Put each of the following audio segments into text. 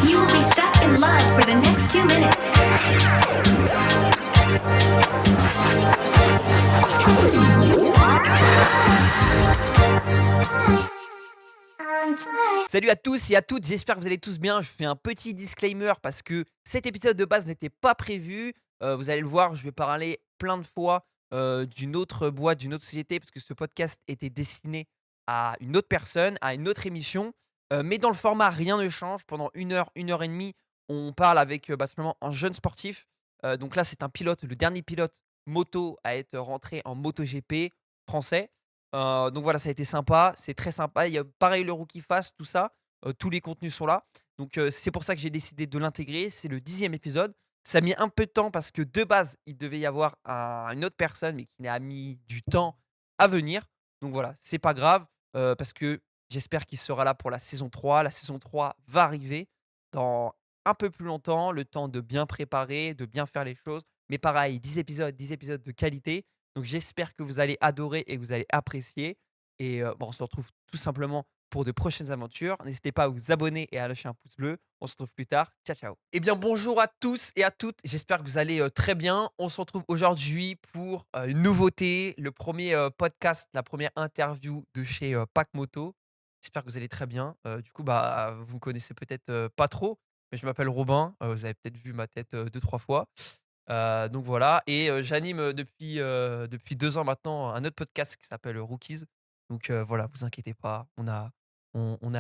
You will be stuck in love for the next 2 minutes. Salut à tous et à toutes, j'espère que vous allez tous bien. Je fais un petit disclaimer parce que cet épisode de base n'était pas prévu. Vous allez le voir, je vais parler plein de fois d'une autre boîte, d'une autre société, parce que ce podcast était destiné à une autre personne, à une autre émission. Mais dans le format, rien ne change. Pendant une heure et demie, on parle avec simplement un jeune sportif. Donc là, c'est un pilote, le dernier pilote moto à être rentré en MotoGP français. Donc voilà, ça a été sympa, c'est très sympa. Il y a pareil le Rookie Fast, tout ça, tous les contenus sont là. Donc c'est pour ça que j'ai décidé de l'intégrer. C'est le 10e épisode. Ça a mis un peu de temps parce que de base, il devait y avoir une autre personne, mais qui a mis du temps à venir. Donc voilà, c'est pas grave, parce que j'espère qu'il sera là pour la saison 3. La saison 3 va arriver dans un peu plus longtemps, le temps de bien préparer, de bien faire les choses. Mais pareil, 10 épisodes de qualité. Donc j'espère que vous allez adorer et que vous allez apprécier. Et on se retrouve tout simplement pour de prochaines aventures. N'hésitez pas à vous abonner et à lâcher un pouce bleu. On se retrouve plus tard. Ciao, ciao. Eh bien, bonjour à tous et à toutes. J'espère que vous allez très bien. On se retrouve aujourd'hui pour une nouveauté, le premier podcast, la première interview de chez Pack Moto. J'espère que vous allez très bien. Du coup, vous me connaissez peut-être pas trop, mais je m'appelle Robin. Vous avez peut-être vu ma tête 2-3 fois. Donc voilà et j'anime, depuis 2 ans maintenant un autre podcast qui s'appelle Rookies. Donc voilà, vous inquiétez pas, on a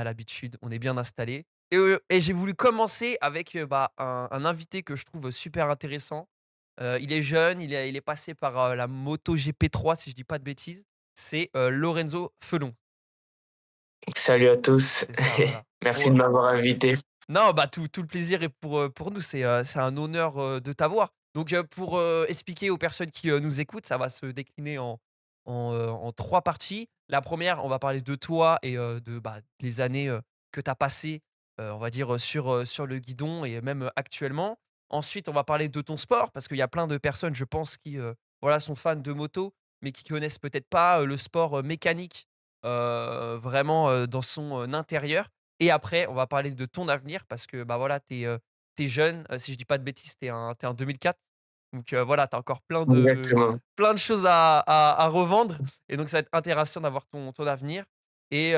l'habitude, on est bien installés et j'ai voulu commencer avec, un invité que je trouve super intéressant. Il est jeune, il est passé par, la MotoGP3 si je dis pas de bêtises. C'est, Lorenzo Felon. Salut à tous. C'est ça, voilà. Merci Ouais. de m'avoir invité. Non, tout le plaisir est pour nous. C'est un honneur, de t'avoir. Donc, pour, expliquer aux personnes qui, nous écoutent, ça va se décliner en 3 parties. La première, on va parler de toi et les années, que tu as passées, on va dire, sur le guidon et même, actuellement. Ensuite, on va parler de ton sport parce qu'il y a plein de personnes, je pense, qui, voilà, sont fans de moto, mais qui connaissent peut-être pas, le sport, mécanique, vraiment, dans son, intérieur. Et après, on va parler de ton avenir parce que, voilà, tu es jeune, si je dis pas de bêtises, tu es un 2004. Donc, voilà, tu as encore Exactement. plein de choses à revendre et donc ça va être intéressant d'avoir ton avenir et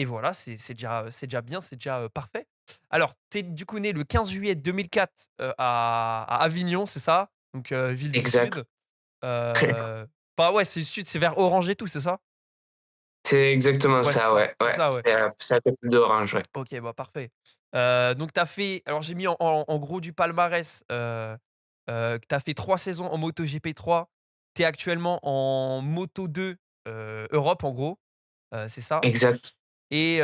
voilà, c'est déjà bien, c'est déjà, parfait. Alors, tu es du coup né le 15 juillet 2004, à Avignon, c'est ça? Donc, ville du Exact. sud. Heu, ouais, c'est le sud, c'est vers Orange et tout, c'est ça? C'est exactement Ouais, c'est ça, ça, ouais, c'est ouais. ça, ouais. C'est à côté d'Orange, ouais. OK, parfait. Donc tu as fait alors j'ai mis en gros du palmarès, que tu as fait 3 saisons en MotoGP3. Tu es actuellement en Moto2, Europe en gros, c'est ça? Exact. Et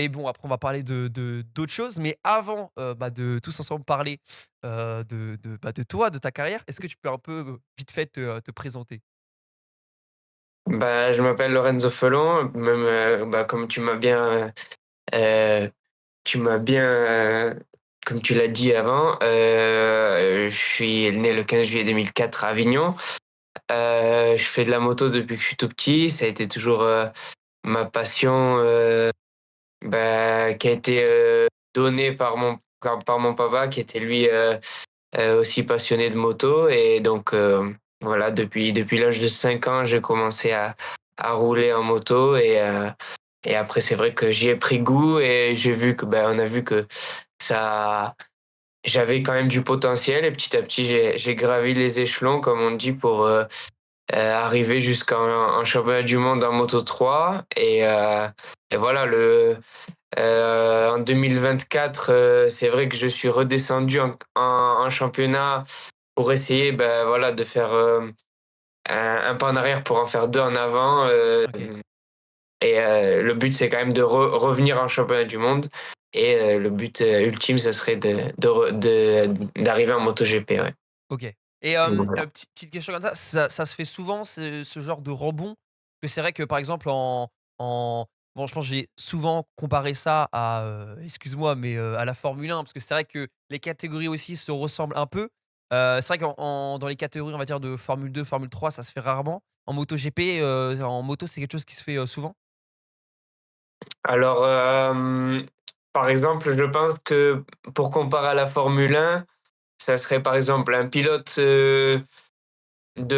bon après on va parler de d'autres choses, mais avant, de tous ensemble parler, de toi, de ta carrière, est-ce que tu peux un peu, vite fait te présenter? Je m'appelle Lorenzo Felon, même, comme heu, tu m'as bien, comme tu l'as dit avant, je suis né le 15 juillet 2004 à Avignon. Je fais de la moto depuis que je suis tout petit. Ça a été toujours, ma passion, qui a été, donnée par mon papa qui était lui, aussi passionné de moto et donc voilà, depuis l'âge de 5 ans, j'ai commencé à rouler en moto et après c'est vrai que j'y ai pris goût et j'ai vu que, on a vu que ça j'avais quand même du potentiel et petit à petit, j'ai gravi les échelons comme on dit pour, arriver jusqu'en en championnat du monde en Moto3 et voilà en 2024, c'est vrai que je suis redescendu en championnat pour essayer, voilà, de faire, un pas en arrière pour en faire 2 en avant, OK. le but, c'est quand même de revenir en championnat du monde et le but, ultime, ce serait d'arriver en MotoGP, ouais. OK. Et Voilà. petite question comme ça se fait souvent ce genre de rebond? Que c'est vrai que par exemple en bon je pense que j'ai souvent comparé ça à, excuse-moi mais, à la Formule 1 parce que c'est vrai que les catégories aussi se ressemblent un peu. C'est vrai dans les catégories on va dire de Formule 2, Formule 3 ça se fait rarement. En MotoGP, en moto c'est quelque chose qui se fait, souvent? Alors, par exemple, je pense que pour comparer à la Formule 1, ça serait par exemple un pilote de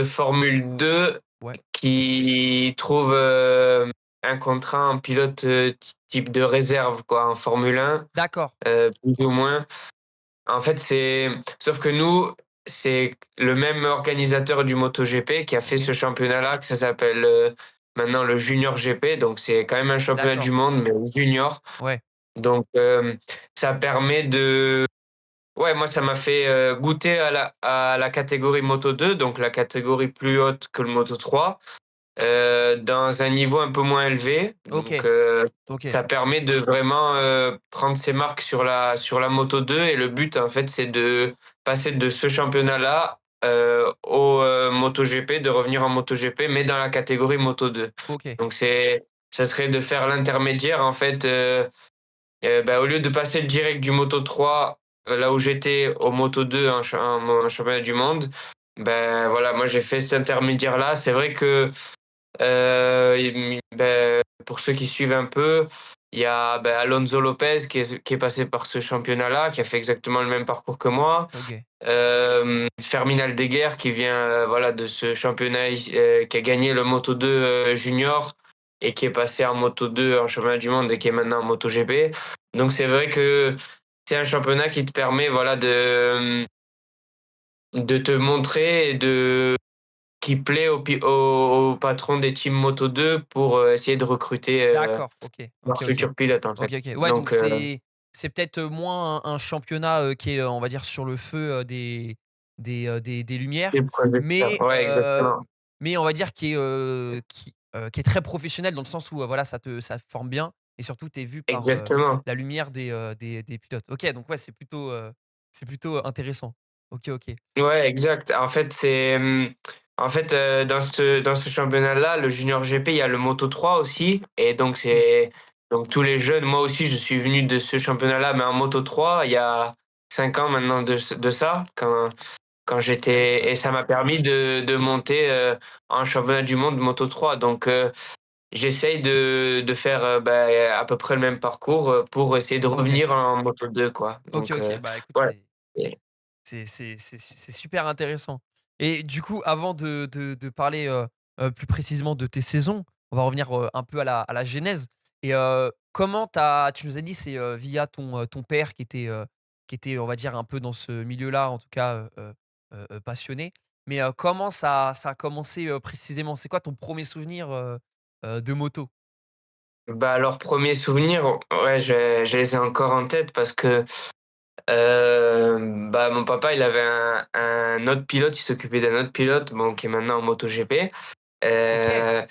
Formule 2 Ouais, qui trouve un contrat en pilote type de réserve quoi, en Formule 1, d'accord, plus ou moins. En fait, sauf que nous, c'est le même organisateur du MotoGP qui a fait OK, ce championnat-là, que ça s'appelle maintenant le Junior GP. Donc, c'est quand même un championnat du d'accord, monde, mais junior. ouais, Donc, ça permet de. Ouais, moi, ça m'a fait goûter à la catégorie Moto 2, donc la catégorie plus haute que le Moto 3, dans un niveau un peu moins élevé. Donc, OK, OK, ça permet de vraiment prendre ses marques sur la Moto 2. Et le but, en fait, c'est de passer de ce championnat-là au MotoGP, de revenir en MotoGP, mais dans la catégorie Moto 2. OK, Donc, ça serait de faire l'intermédiaire, en fait. Bah, au lieu de passer le direct du Moto 3, là où j'étais, au Moto 2, un championnat du monde, ben voilà, moi j'ai fait cet intermédiaire-là. C'est vrai que pour ceux qui suivent un peu, il y a Alonso Lopez qui est passé par ce championnat-là, qui a fait exactement le même parcours que moi. OK, Fermin Aldeguer qui vient voilà, de ce championnat, qui a gagné le Moto 2 junior et qui est passé en Moto 2 en championnat du monde et qui est maintenant en MotoGP. Donc c'est vrai que c'est un championnat qui te permet voilà, de te montrer et qui plaît au patron des teams Moto 2 pour essayer de recruter d'accord, OK, OK, leurs OK. futurs pilotes en fait. OK, OK. Ouais, donc Donc c'est peut-être, moins un championnat, qui est, on va dire sur le feu, des lumières, les projecteurs. mais Ouais, exactement. on va dire qui est très professionnel dans le sens où, voilà, ça te forme bien et surtout tu es vu par, Exactement. la lumière des pilotes. OK, donc ouais, c'est plutôt intéressant. OK, OK. Ouais, exact. En fait, dans ce championnat-là, le Junior GP, il y a le Moto 3 aussi. Et donc, Mmh. donc tous les jeunes, moi aussi, je suis venu de ce championnat-là, mais en Moto 3, il y a 5 ans maintenant de ça, quand Ouais, ça j'étais. Et ça m'a permis de monter en championnat du monde Moto 3. Donc, j'essaye de faire à peu près le même parcours pour essayer de OK. revenir en Moto 2, quoi. OK, Donc, OK. Bah, écoute, ouais. c'est super intéressant et du coup, avant de parler, plus précisément de tes saisons, on va revenir, un peu à la genèse et comment tu nous as dit c'est, via ton père qui était, on va dire, un peu dans ce milieu-là, en tout cas, passionné. Mais, comment ça a commencé, précisément? C'est quoi ton premier souvenir, de moto? Bah, alors, premier souvenir, ouais, je les ai encore en tête parce que mon papa, il avait un autre pilote, il s'occupait d'un autre pilote, bon, qui est maintenant en MotoGP. OK. Euh,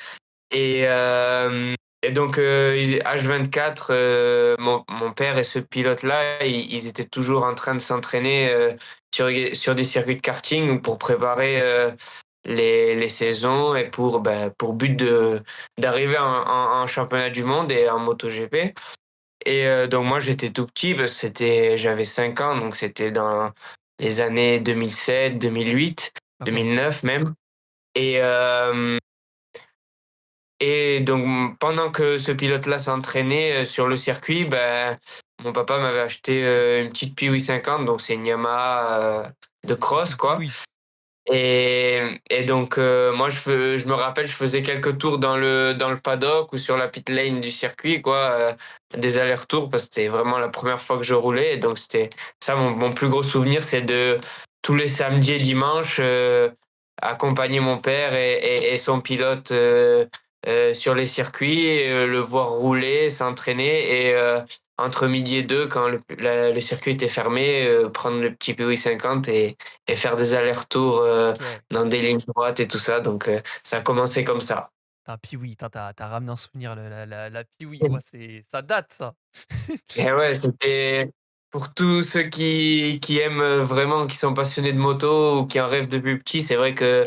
et, euh, et donc, H24, mon père et ce pilote-là, ils étaient toujours en train de s'entraîner sur des circuits de karting pour préparer les saisons et pour but d'arriver en championnat du monde et en MotoGP. Et donc moi j'étais tout petit parce que j'avais 5 ans, donc c'était dans les années 2007, 2008, OK. 2009 même. Et, euh, et donc pendant que ce pilote-là s'entraînait sur le circuit, mon papa m'avait acheté une petite Piwi 50, donc c'est une Yamaha de Une cross petite puis quoi. oui. Et donc, moi, je me rappelle, je faisais quelques tours dans le paddock ou sur la pit lane du circuit, quoi, des allers-retours, parce que c'était vraiment la première fois que je roulais. Et donc, c'était ça, mon plus gros souvenir, c'est de tous les samedis et dimanches, accompagner mon père et son pilote sur les circuits, et, le voir rouler, s'entraîner, et entre midi et deux, quand le circuit était fermé, prendre le petit POI 50 et faire des allers-retours OK. dans des lignes droites et tout ça. Donc, ça a commencé comme ça. Un Puis-oui, putain, tu ramené un souvenir, le la Puis-oui. Ouais, ça date ça. Et ouais, c'était pour tous ceux qui aiment vraiment, qui sont passionnés de moto ou qui en rêvent depuis petit, c'est vrai que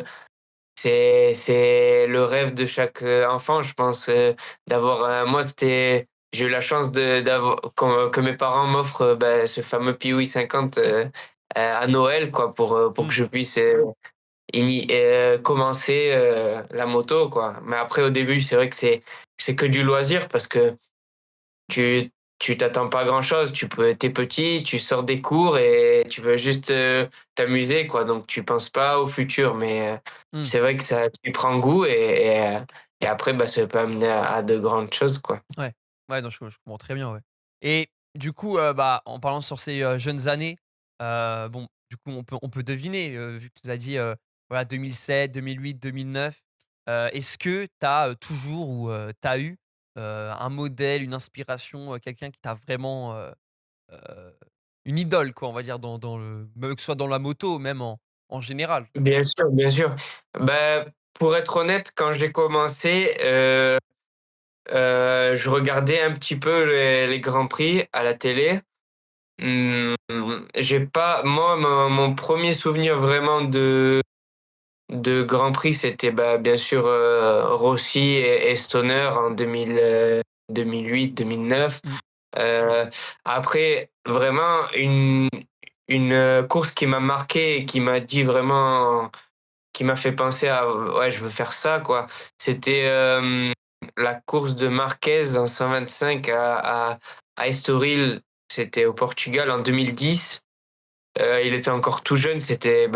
c'est le rêve de chaque enfant, je pense, d'avoir. Moi, j'ai eu la chance que mes parents m'offrent ce fameux Piwi 50 à Noël, quoi, pour que Mmh. je puisse commencer la moto, quoi. Mais après, au début, c'est vrai que c'est que du loisir parce que tu tu t'attends pas à grand-chose. T'es petit, tu sors des cours et tu veux juste t'amuser, quoi. Donc tu penses pas au futur, mais Mmh. c'est vrai que ça, tu prends goût et après, bah, ça peut amener à de grandes choses, quoi. Ouais. Ouais, non, je comprends très bien, ouais. Et du coup, bah, en parlant sur ces, jeunes années, bon, du coup, on peut deviner, vu que tu nous as dit, voilà 2007, 2008, 2009. Est-ce que tu as, toujours ou tu as eu, un modèle, une inspiration, quelqu'un qui t'a vraiment, heu, une idole quoi, on va dire dans le que ce soit dans la moto, même en général? Bien sûr, bien sûr. Bah, pour être honnête, quand j'ai commencé, je regardais un petit peu les grands prix à la télé. Mmh, j'ai pas moi, mon 1er souvenir vraiment de grand prix, c'était, bah, bien sûr, Rossi et Stoner en 2008-2009. Mmh. Heu, Après vraiment une, course qui m'a marqué et qui m'a dit vraiment qui m'a fait penser à ouais, je veux faire ça, quoi. C'était, la course de Marquez en 125 à Estoril. C'était au Portugal en 2010. Il était encore tout jeune, c'était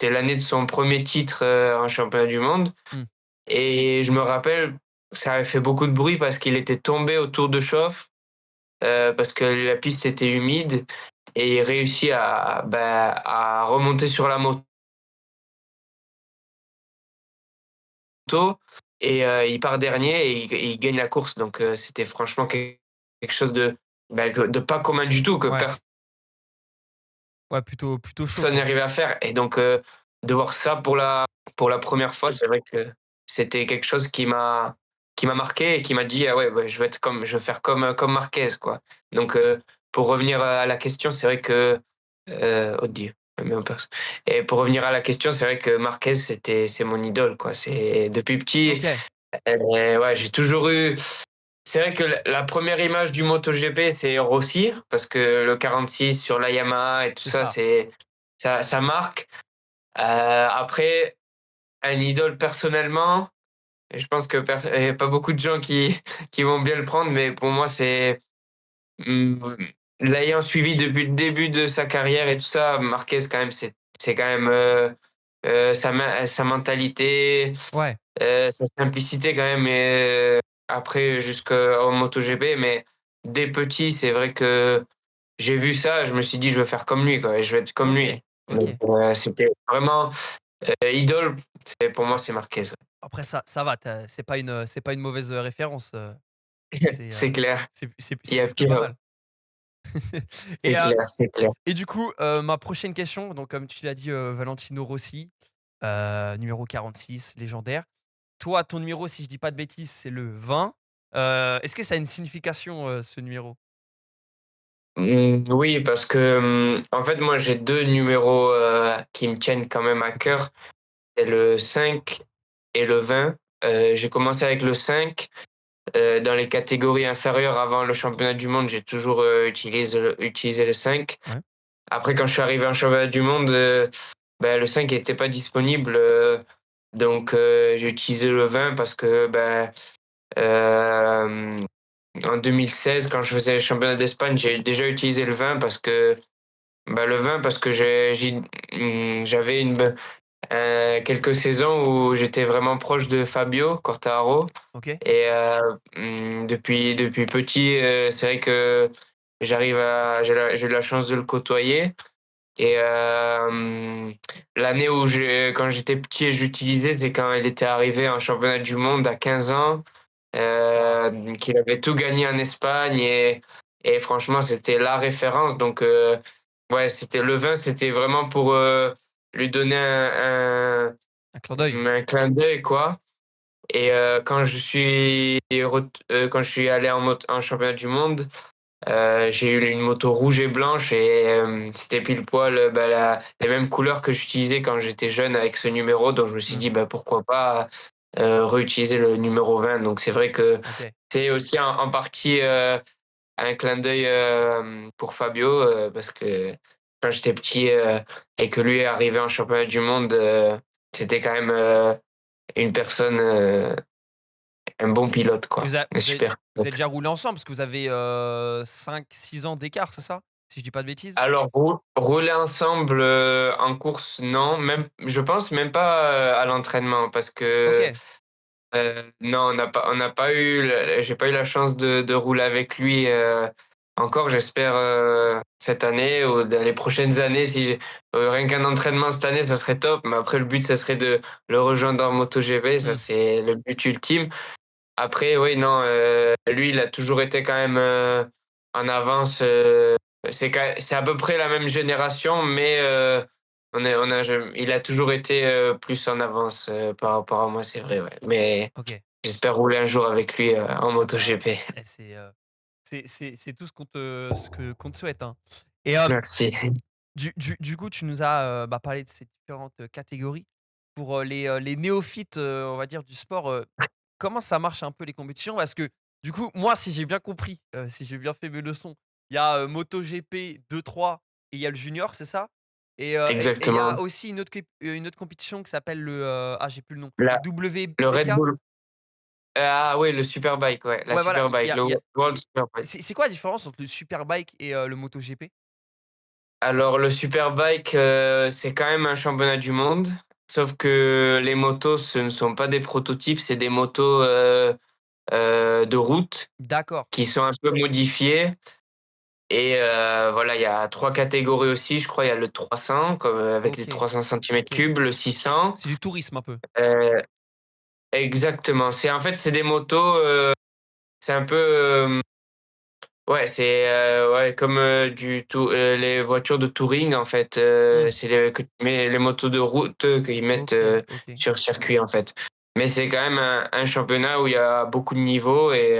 l'année de son premier titre, en championnat du monde Mmh. et je me rappelle, ça avait fait beaucoup de bruit parce qu'il était tombé au Tour de Chauffe, parce que la piste était humide et il réussit à remonter sur la moto il part dernier et il gagne la course donc c'était franchement quelque chose de pas commun du tout, que Ouais. Ouais, plutôt chaud personne quoi. n'arrivait à faire et donc de voir ça pour la première fois, c'est vrai que c'était quelque chose qui m'a marqué et qui m'a dit: «Ah ouais, je veux faire comme Marquez, quoi». Donc pour revenir à la question, c'est vrai que, oddio, mais en perso et pour revenir à la question, c'est vrai que Marquez, c'est mon idole, quoi. C'est depuis petit, OK, ouais, j'ai toujours eu c'est vrai que la 1re image du MotoGP, c'est Rossi, parce que le 46 sur la Yamaha et tout c'est ça, ça. ça marque. Après, un idole personnellement, et je pense que il y a pas beaucoup de gens qui qui vont bien le prendre, mais pour moi, mmh, l'ayant suivi depuis le début de sa carrière et tout ça, Marquez quand même, c'est quand même, sa mentalité, Ouais, sa simplicité quand même et après jusqu'au MotoGP, mais dès petit, c'est vrai que j'ai vu ça, je me suis dit: «Je veux faire comme lui, quoi et je veux être comme OK, lui». Donc OK. c'était vraiment, idole, pour moi, c'est Marquez. Après ça va, c'est pas une mauvaise, référence, c'est, C'est clair, il c'est y a plutôt pas pire, mal. c'est Et clair, c'est clair. du coup, ma prochaine question, donc comme tu l'as dit, Valentino Rossi, numéro 46, légendaire. Toi, ton numéro, si je dis pas de bêtises, c'est le 20. Est-ce que ça a une signification, ce numéro? Oui, parce que, en fait, moi, j'ai 2 numéros, qui me tiennent quand même à cœur. C'est le 5 et le 20. J'ai commencé avec le 5. Dans les catégories inférieures avant le championnat du monde, j'ai toujours, utilisé le 5. Ouais, Après quand je suis arrivé en championnat du monde, le 5 n'était pas disponible, donc j'ai utilisé le 20 parce que, hem, en 2016 quand je faisais les championnats d'Espagne, j'ai déjà utilisé le 20 parce que, le 20 parce que j'avais quelques saisons où j'étais vraiment proche de Fabio Quartararo OK. et depuis petit, c'est vrai que j'ai eu la chance de le côtoyer et l'année quand j'étais petit et j'utilisais, c'est quand il était arrivé en championnat du monde à 15 ans, Waouh! qu'il avait tout gagné en Espagne et franchement, c'était la référence donc ouais, c'était le vin, c'était vraiment pour, lui donner Un clin d'œil. un clin d'œil, quoi et quand je suis allé en championnat du monde, j'ai eu une moto rouge et blanche et c'était pile poil, les mêmes couleurs que j'utilisais quand j'étais jeune avec ce numéro, donc je me suis Mmh. dit: «Pourquoi pas, réutiliser le numéro 20». Donc c'est vrai que OK. c'est aussi en partie, un clin d'œil, pour Fabio, parce que quand j'étais petit, et que lui est arrivé en championnat du monde, c'était quand même, une personne, un bon pilote, Et quoi, vous a un vous avez super vous avez pilote. déjà roulé ensemble? Parce que vous avez, 5-6 ans d'écart, c'est ça? Si je dis pas de bêtises? Alors rouler ensemble, en course, non, même je pense même pas, à l'entraînement parce que, OK. non, on n'a pas eu le j'ai pas eu la chance de rouler avec lui, encore. J'espère, cette année ou dans les prochaines années si j'ai rien qu'un entraînement cette année, ça serait top, mais après le but, ça serait de le rejoindre en MotoGP, ça Mmh. c'est le but ultime. Après oui, non, lui, il a toujours été quand même, en avance, c'est à peu près la même génération, mais on a jamais il a toujours été, plus en avance, par rapport à moi, c'est vrai, ouais. Mais OK. j'espère rouler un jour avec lui, en Bah, MotoGP. eh, c'est tout ce qu'on te souhaite, hein. Et Merci. du coup, tu nous as, bah, parlé de ces différentes, catégories. Pour, les néophytes, on va dire, du sport, comment ça marche un peu les compétitions? Parce que, du coup, moi, si j'ai bien compris, si j'ai bien fait mes leçons, il y a, MotoGP 2-3 et il y a le junior, c'est ça? Et il y a Exactement. aussi une autre compétition qui s'appelle j'ai plus le nom, le La le Red WBK? Bull ah oui, le Superbike, ouais, la Ouais, voilà, Superbike, le il y a World Superbike. c'est quoi la différence entre le Superbike et le MotoGP? Alors le Superbike, c'est quand même un championnat du monde, sauf que les motos, ce ne sont pas des prototypes, c'est des motos, de route D'accord, qui sont un peu modifiées et voilà, il y a 3 catégories aussi, je crois. Il y a le 300 comme, avec les OK, 300 centimètres OK. cubes, le 600, C'est du tourisme un peu? heu exactement. C'est en fait, c'est des motos, c'est un peu, ouais, c'est, ouais, comme, les voitures de touring, en fait, Mmh. c'est les motos de route, qu'ils mettent, OK, OK. sur circuit, en fait. Mais c'est quand même un championnat où il y a beaucoup de niveaux et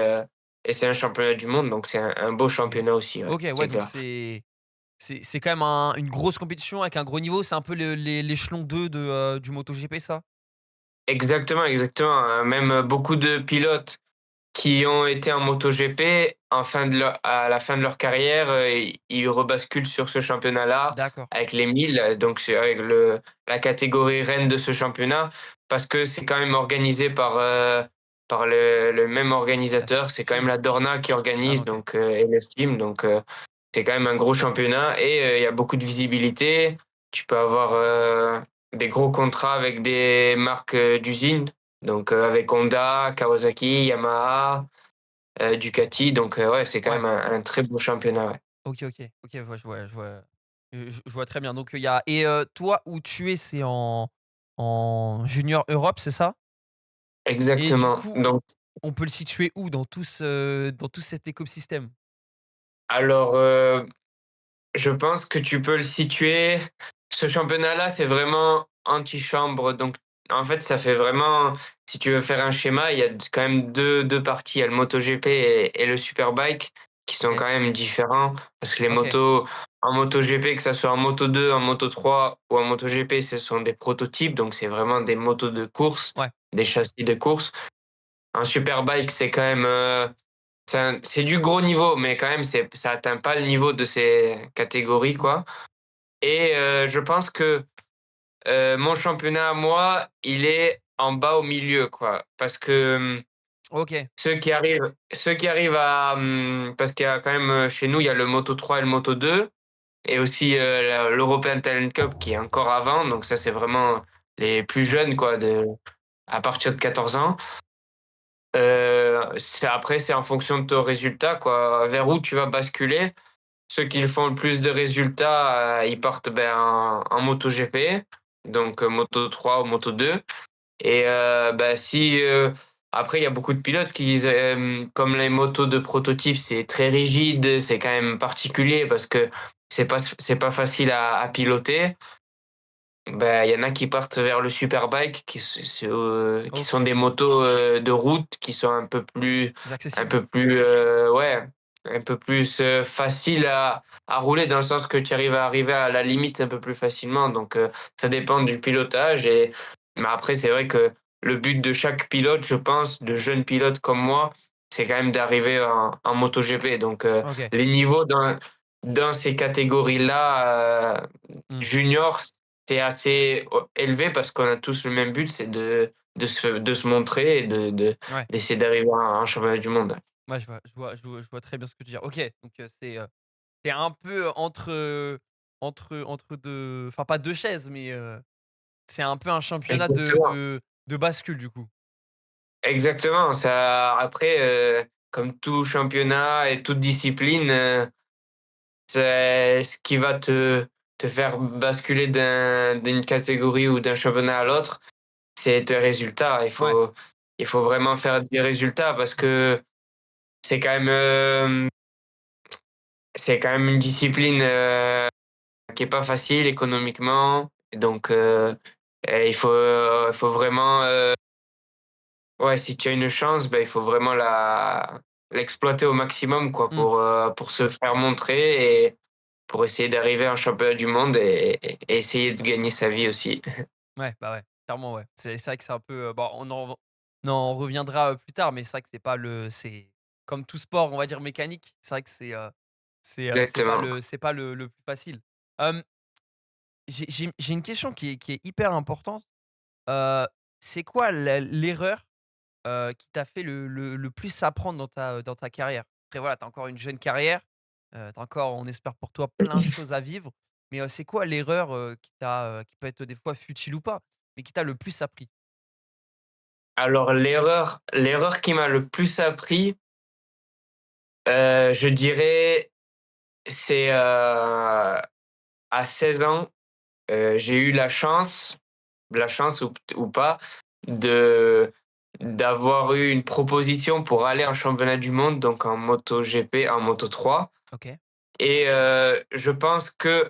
c'est un championnat du monde, donc c'est un beau OK. championnat aussi, ouais, OK, ouais, c'est donc clair. c'est quand même une grosse compétition avec un gros niveau. C'est un peu l'échelon 2 du MotoGP, ça? Exactement, exactement, même, beaucoup de pilotes qui ont été en MotoGP, à la fin de leur carrière, ils rebasculent sur ce championnat-là D'accord. avec les 1000, donc c'est avec la catégorie reine de ce championnat, parce que c'est quand même organisé par le même La F organisateur. C'est quand même FIM? la Dorna qui Ah organise, OK. donc et le FIM, donc c'est quand même un gros championnat et il y a beaucoup de visibilité. Tu peux avoir, des gros contrats avec des marques, d'usines, donc avec Honda, Kawasaki, Yamaha, Ducati, donc ouais, c'est quand Ouais. même un très beau championnat, ouais. OK, OK. OK, je vois très bien. Donc il y a toi, où tu es, c'est en junior Europe, c'est ça? Et du Exactement, coup, donc on peut le situer où dans tout cet écosystème? alors, je pense que tu peux le situer. Ce championnat-là, c'est vraiment antichambre. Donc, en fait, ça fait vraiment, si tu veux faire un schéma, il y a quand même deux parties. Il y a le MotoGP et le Superbike qui sont OK. quand même différents. Parce que les OK. motos, en MotoGP, que ça soit en Moto2, en Moto3 ou en MotoGP, ce sont des prototypes. Donc, c'est vraiment des motos de course, Ouais. des châssis de course. Un Superbike, c'est quand même, c'est du gros niveau, mais quand même, ça atteint pas le niveau de ces catégories, quoi. Et je pense que, mon championnat à moi, il est en bas au milieu, quoi. Parce que, OK. ceux qui arrivent à, parce qu'il y a quand même, chez nous, il y a le Moto3 et le Moto2 et aussi, l'European Talent Cup qui est encore avant, donc ça, c'est vraiment les plus jeunes, quoi, à partir de 14 ans. C'est en fonction de ton résultat, quoi, vers où tu vas basculer. Ceux qui font le plus de résultats, ils partent, ben, en MotoGP, donc Moto3 ou Moto2 et bah, si, après il y a beaucoup de pilotes qui disent, comme les motos de prototype, c'est très rigide, c'est quand même particulier parce que c'est pas facile à piloter. Bah, il y en a qui partent vers le Superbike qui sont OK. des motos, de route qui sont C'est un accessible? peu plus, ouais, un peu plus, faciles à rouler dans le sens que tu arrives à arriver à la limite un peu plus facilement donc ça dépend du pilotage mais après c'est vrai que le but de chaque pilote, je pense, de jeunes pilotes comme moi, c'est quand même d'arriver en MotoGP donc OK. les niveaux dans ces catégories-là, Mmh. juniors, c'est assez élevé parce qu'on a tous le même but, c'est de se montrer et Ouais. d'essayer d'arriver à un championnat du monde. Ouais, je vois très bien ce que tu veux dire. OK, donc tu un peu entre 2 enfin pas 2 chaises, mais c'est un peu un championnat Exactement, de bascule, du coup? exactement. Ça après, comme tout championnat et toute discipline, c'est ce qui va te faire basculer d'une catégorie ou d'un championnat à l'autre, c'est tes résultats. Ouais. Il faut vraiment faire des résultats parce Mmh. que c'est quand même, c'est quand même une discipline, qui est pas facile économiquement. Donc, et il faut vraiment, ouais, si tu as une chance, ben il faut vraiment l'exploiter au maximum quoi Mmh. pour se faire montrer et pour essayer d'arriver à un championnat du monde et essayer de gagner sa vie aussi. Ouais, bah, ouais, clairement, ouais. C'est vrai que c'est un peu, bon, on en reviendra, plus tard, mais c'est vrai que c'est comme tout sport, on va dire mécanique, c'est vrai que Exactement. c'est pas le plus facile. Hem, j'ai une question qui est hyper importante. Heu, c'est quoi l'erreur, qui t'a fait le plus apprendre dans ta carrière? Après voilà, tu as encore une jeune carrière, tu encore, on espère pour toi, plein de choses à vivre, mais c'est quoi l'erreur, qui peut être des fois futile ou pas, mais qui t'a le plus appris? Alors l'erreur qui m'a le plus appris, je dirais, c'est, à 16 ans, j'ai eu la chance ou pas, de d'avoir eu une proposition pour aller en championnat du monde, donc en MotoGP, en Moto3 OK. et je pense que,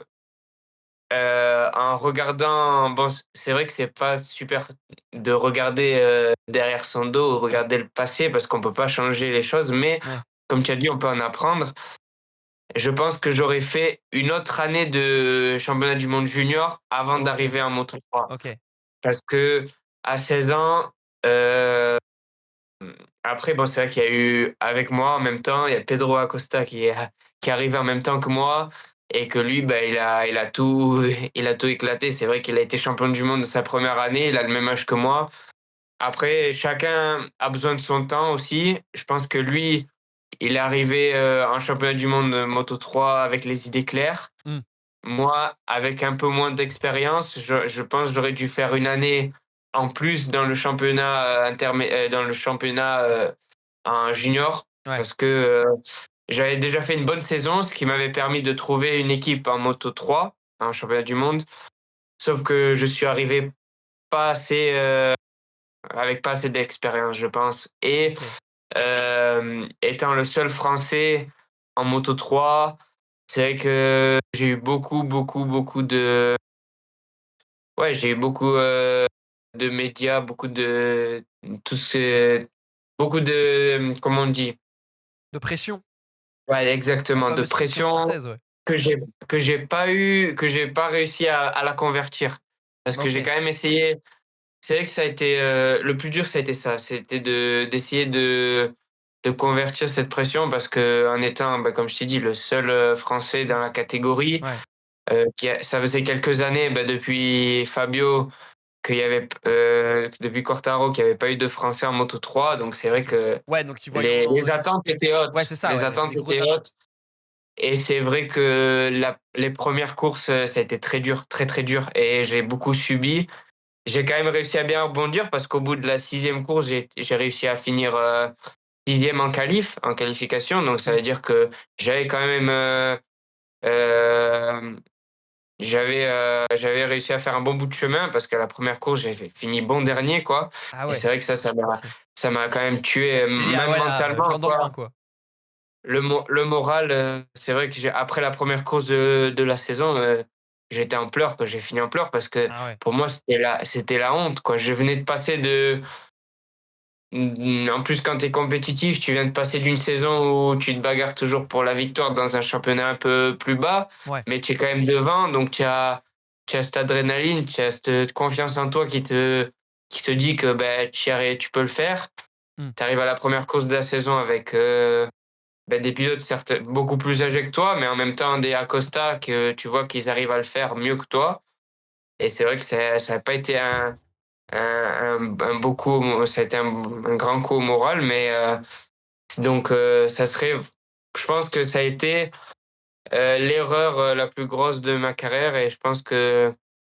en regardant bon, c'est vrai que c'est pas super de regarder, derrière son dos ou regarder le passé parce qu'on peut pas changer les choses, mais Ouais. comme tu as dit, on peut en apprendre. Je pense que j'aurais fait une autre année de championnat du monde junior avant OK. d'arriver en Moto3 OK. parce qu'à 16 ans, heu, après bon, c'est vrai qu'il y a eu avec moi en même temps, il y a Pedro Acosta qui est arrivé en même temps que moi et que lui, bah, il a tout éclaté. C'est vrai qu'il a été champion du monde de sa première année, il a le même âge que moi. Après, chacun a besoin de son temps aussi. Je pense que lui, il est arrivé, en championnat du monde Moto3 avec les idées claires. Mmh. Moi, avec un peu moins d'expérience, je pense que j'aurais dû faire une année en plus dans le championnat, dans le championnat, en junior Ouais. parce que, j'avais déjà fait une bonne saison, ce qui m'avait permis de trouver une équipe en Moto3, en championnat du monde. Sauf que je suis arrivé pas assez, avec pas assez d'expérience, je pense et OK. étant le seul Français en Moto3, c'est vrai que j'ai eu beaucoup, beaucoup, beaucoup de ouais, j'ai eu beaucoup, de médias, beaucoup de tout ce beaucoup de, comment on dit? De pression, Ouais, la exactement, de fameuse pression pression française, ouais. que j'ai pas réussi à la convertir. Parce que j'ai OK. quand même essayé c'est vrai que ça a été, le plus dur, ça a été ça, c'était d'essayer de convertir cette pression parce qu'en étant, bah, comme je t'ai dit, le seul, Français dans la catégorie, Ouais. ça faisait quelques années, bah, depuis Fabio qu'il y avait depuis Quartaro qu'il y avait pas eu de Français en Moto3 donc c'est vrai OK. que Ouais, donc ils voyaient les attentes étaient ouais, c'est hautes. ça, Les ouais, attentes des grosses étaient attentes. hautes et c'est vrai que les premières courses, ça a été très dur, très, très dur et j'ai beaucoup subi. J'ai quand même réussi à bien rebondir parce qu'au bout de la 6e course, j'ai réussi à finir, 6e en qualification donc ça Mmh. veut dire que j'avais quand même, hem j'avais réussi à faire un bon bout de chemin parce qu'à la première course, j'avais fini bon dernier, quoi Ah et ouais, c'est vrai que OK. ça m'a quand même tué, Tu t'es dit: «Ah même ouais, là, mentalement, joint dans le bain, quoi. quoi». Le moral, c'est vrai que après la première course de la saison, j'étais en pleurs, quoi. J'ai fini en pleurs parce que Ah ouais. pour moi, c'était la honte, quoi. Je venais de passer de en plus, quand tu es compétitif, tu viens de passer d'une saison où tu te bagarres toujours pour la victoire dans un championnat un peu plus bas, Ouais. mais tu es quand même devant, donc tu as cette adrénaline, tu as cette confiance en toi qui te dit que, ben tu peux le faire. Mmh. Tu arrives à la première course de la saison avec, des pilotes certes beaucoup plus âgés que toi, mais en même temps des Acosta que tu vois qu'ils arrivent à le faire mieux que toi et c'est vrai que ça a pas été un beau coup, ça a été un grand coup au moral, mais donc ça serait, je pense que ça a été l'erreur la plus grosse de ma carrière et je pense que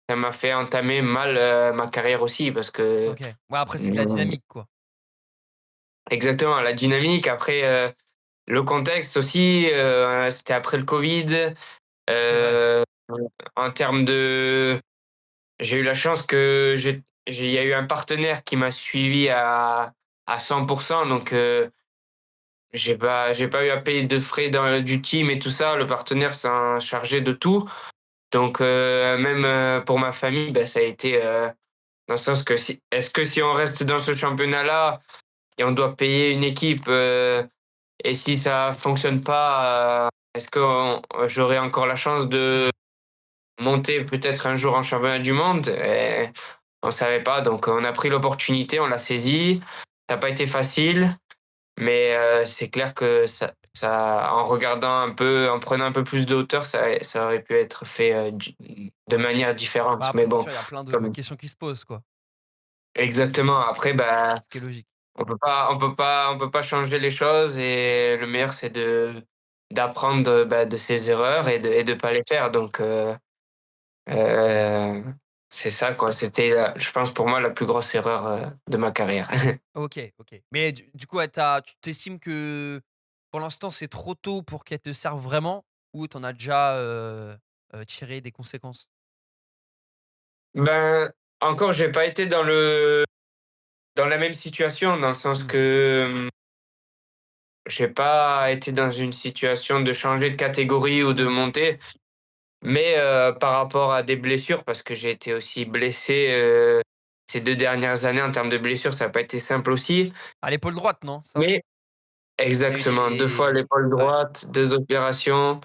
ça m'a fait entamer mal ma carrière aussi parce que OK. Ouais, après c'est de la mmh, dynamique, quoi. exactement, la dynamique, après le contexte aussi, c'était après le Covid. C'est vrai. Heu, en termes de j'ai eu la chance que il y a eu un partenaire qui m'a suivi à 100 donc j'ai pas eu à payer de frais dans du team et tout ça. Le partenaire s'en chargeait de tout. Donc même, pour ma famille, bah, ça a été, dans le sens que si on reste dans ce championnat-là et on doit payer une équipe, et si ça fonctionne pas, est-ce que j'aurai encore la chance de Mmh. monter peut-être un jour en championnat du monde? Et on savait pas, donc on a pris l'opportunité, on l'a saisie. Ça n'a pas été facile, mais c'est clair que en regardant un peu, en prenant un peu plus de hauteur, ça aurait pu être fait, de Ouais. manière Bah, différente. Mais après c'est bon, sûr, il y a plein de comme questions qui se posent, quoi. exactement. Après, bah, Ce qui est logique. on peut pas changer les choses et le meilleur, c'est d'apprendre, bah, de ses erreurs et de pas les faire. Donc heu, c'est ça, quoi. C'était je pense pour moi la plus grosse erreur, de ma carrière. OK, OK. Mais du coup, ouais, tu t'estimes que pour l'instant, c'est trop tôt pour qu'elle te serve vraiment ou tu en as déjà, tiré des conséquences? Ben, encore, j'ai pas été dans la même situation, dans le sens Mmh. que, j'ai pas été dans une situation de changer de catégorie ou de Mmh. monter. Mais par rapport à des blessures, parce que j'ai été aussi blessé, ces 2 dernières années en termes de blessures, ça a pas été simple aussi. À l'épaule droite, non, ça? Mais Tu eu exactement, 2 fois des l'épaule ouais, droite, 2 opérations.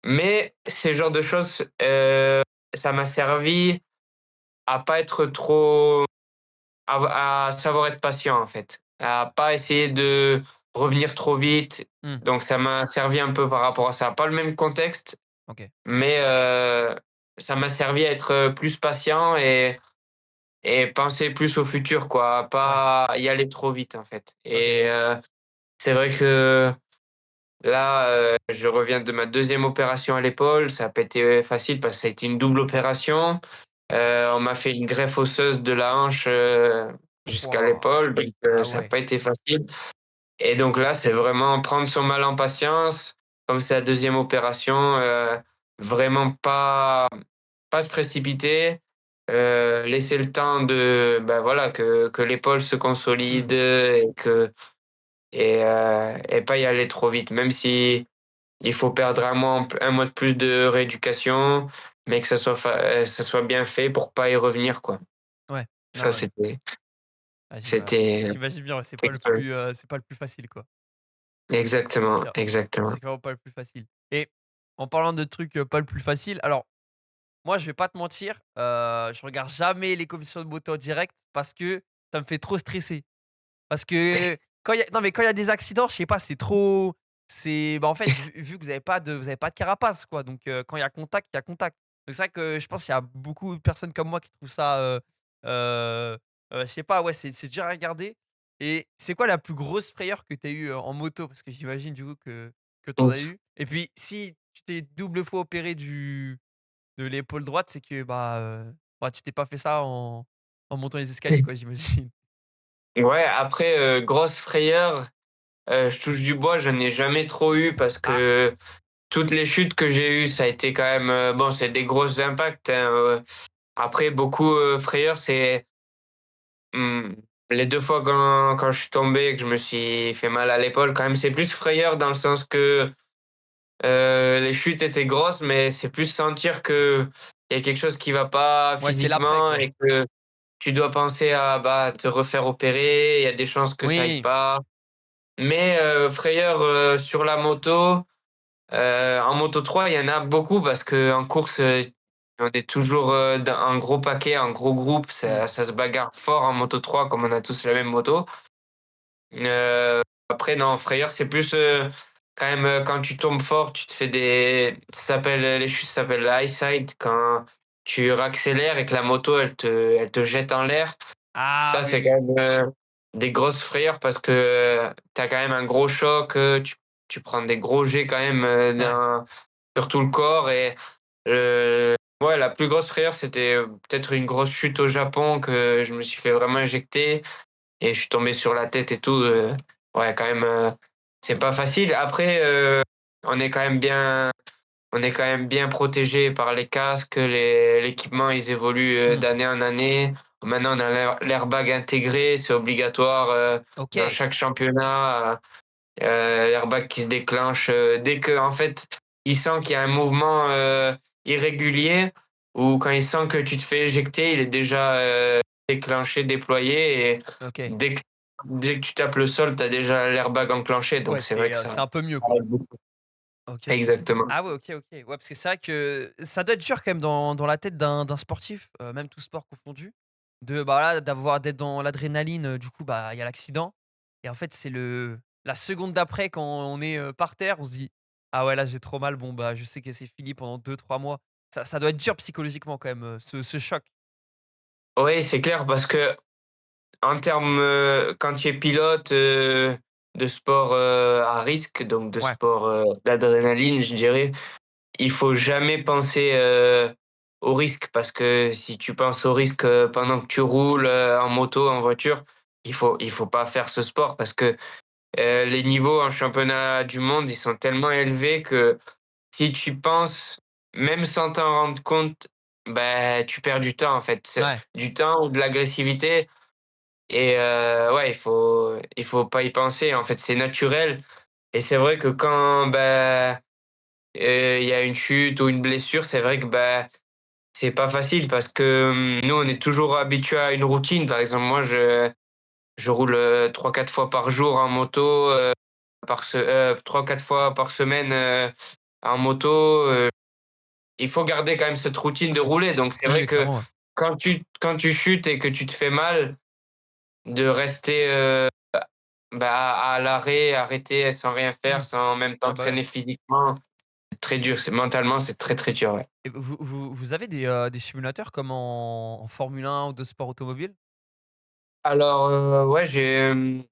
Mais ces genres de choses, ça m'a servi à pas être trop à savoir être patient, en fait, à pas essayer de revenir trop vite. mmh, Donc ça m'a servi un peu par rapport à ça. Pas le même contexte, OK, mais ça m'a servi à être, plus patient et penser plus au futur, quoi, à ouais, pas y aller trop vite, en fait. OK, Et c'est vrai que là, je reviens de ma deuxième opération à l'épaule. Ça a pas été facile parce que ça a été une double opération. On m'a fait une greffe osseuse de la hanche, jusqu'à Wouah! l'épaule, donc Ah ça a ouais, pas été facile. Et donc là, c'est vraiment prendre son mal en patience. Comme c'est la deuxième opération, vraiment pas se précipiter, laisser le temps de, bah, voilà, que l'épaule se mmh, consolide et pas y aller trop vite. Même si il faut perdre un mois de plus de rééducation, mais que ça soit bien fait pour pas y revenir, quoi. ouais, non, Ça, ouais, c'était ah c'était j'imagine bien, ouais, extrême. c'est pas le plus facile, quoi. C'est Exactement, clair. exactement. C'est clairement pas le plus facile et en parlant de trucs, pas le plus facile, alors moi, je vais pas te mentir, je regarde jamais les compétitions de moto en direct parce que ça me fait trop stresser. Parce que quand il y a non, mais quand il y a des accidents, je sais pas, c'est trop en fait, vu que vous avez pas de carapace, quoi, donc quand il y a contact, il y a contact. Donc c'est vrai que je pense qu'il y a beaucoup de personnes comme moi qui trouvent ça, heu je sais pas, ouais, c'est dur à regarder et c'est quoi la plus grosse frayeur que tu as eue, en moto? Parce que j'imagine du coup que tu en as Ouf. eu et puis si tu t'es double fois opéré de l'épaule droite, c'est que, bah, tu t'es pas fait ça en montant les escaliers, quoi, j'imagine? Ouais, après, grosse frayeur, je touche du bois, je n'ai jamais trop eu parce Ah! que toutes les chutes que j'ai eues, ça a été quand même, bon, c'est des gros impacts, hein, après beaucoup, frayeur, c'est, mmh, les 2 fois quand je suis tombé et que je me suis fait mal à l'épaule, quand même, c'est plus frayeur dans le sens que, les chutes étaient grosses, mais c'est plus sentir qu'il y a quelque chose qui va pas Ouais, c'est l'après, physiquement quoi. et que tu dois penser à, bah, te refaire opérer, il y a des chances que ça aille Oui. pas. Mais frayeur, sur la moto, en moto 3 il y en a beaucoup parce qu'en course, on est toujours, dans un gros paquet, un gros groupe, Mmh. ça se bagarre fort en moto 3 comme on a tous la même moto. Après non, frayeur, c'est plus, quand même, quand tu tombes fort, tu te fais des ça s'appelle, les chutes s'appellent high side quand tu raccélères et que la moto, elle te jette en l'air. Ah Ça, oui, c'est oui. quand même, des grosses frayeurs parce que, tu as quand même un gros choc, tu prends des gros jets quand même, Ouais. sur tout le corps et ouais, la plus grosse frayeur, c'était, peut-être une grosse chute au Japon que je me suis fait vraiment éjecter et je suis tombé sur la tête et tout, ouais, quand même, c'est pas facile. Après, on est quand même bien on est quand même bien protégé par les casques, l'équipement, ils évoluent, Mmh. d'année en année. Maintenant, on a l'airbag intégré, c'est obligatoire, dans OK. chaque championnat, l'airbag qui se déclenche, dès que en fait, il sent qu'il y a un mouvement, irrégulier ou quand il sent que tu te fais éjecter, il est déjà, déclenché, déployé et OK. dès que dès que tu tapes le sol, tu as déjà l'airbag enclenché, Ouais, donc c'est vrai que ça c'est un peu mieux, quoi. aide beaucoup. OK, OK. Exactement. Ah ouais, OK, OK. Ouais, parce que c'est vrai que ça doit être dur quand même dans la tête d'un sportif, même tout sport confondu, bah, voilà, d'être dans l'adrénaline, du coup, bah, il y a l'accident et en fait, c'est la seconde d'après quand on est, par terre, on se dit: «Ah ouais, là, j'ai trop mal, bon, bah, je sais que c'est fini pendant 2 3 mois». Ça doit être dur psychologiquement quand même, ce choc. Oui, c'est clair parce que en termes, quand tu es pilote, de sport, à risque, donc de Ouais, sport, d'adrénaline, je dirais, il faut jamais penser, au risque parce que si tu penses au risque, pendant que tu roules, en moto, en voiture, il faut pas faire ce sport parce que, les niveaux en championnat du monde, ils sont tellement élevés que si tu penses, même sans t'en rendre compte, bah, tu perds du temps en fait. C'est ouais. du temps ou de l'agressivité et ouais, il faut pas y penser, en fait, c'est naturel et c'est vrai que quand, bah, il y a une chute ou une blessure, c'est vrai que, bah, c'est pas facile parce que, nous, on est toujours habitués à une routine. Par exemple, moi, je roule, 3-4 fois par jour en moto, 3-4 fois par semaine, en moto, il faut garder quand même cette routine de Mmh. rouler donc c'est Oui, vrai oui, que clairement, ouais. quand tu chutes et que tu te fais mal, de rester, bah, à l'arrêt, arrêter sans rien faire, Mmh. sans même Ouais, bah, ouais. t'entraîner physiquement, c'est très dur. C'est mentalement, c'est très, très dur, ouais. Et vous avez des simulateurs comme en Formule 1 ou de sport automobile? Alors, ouais, il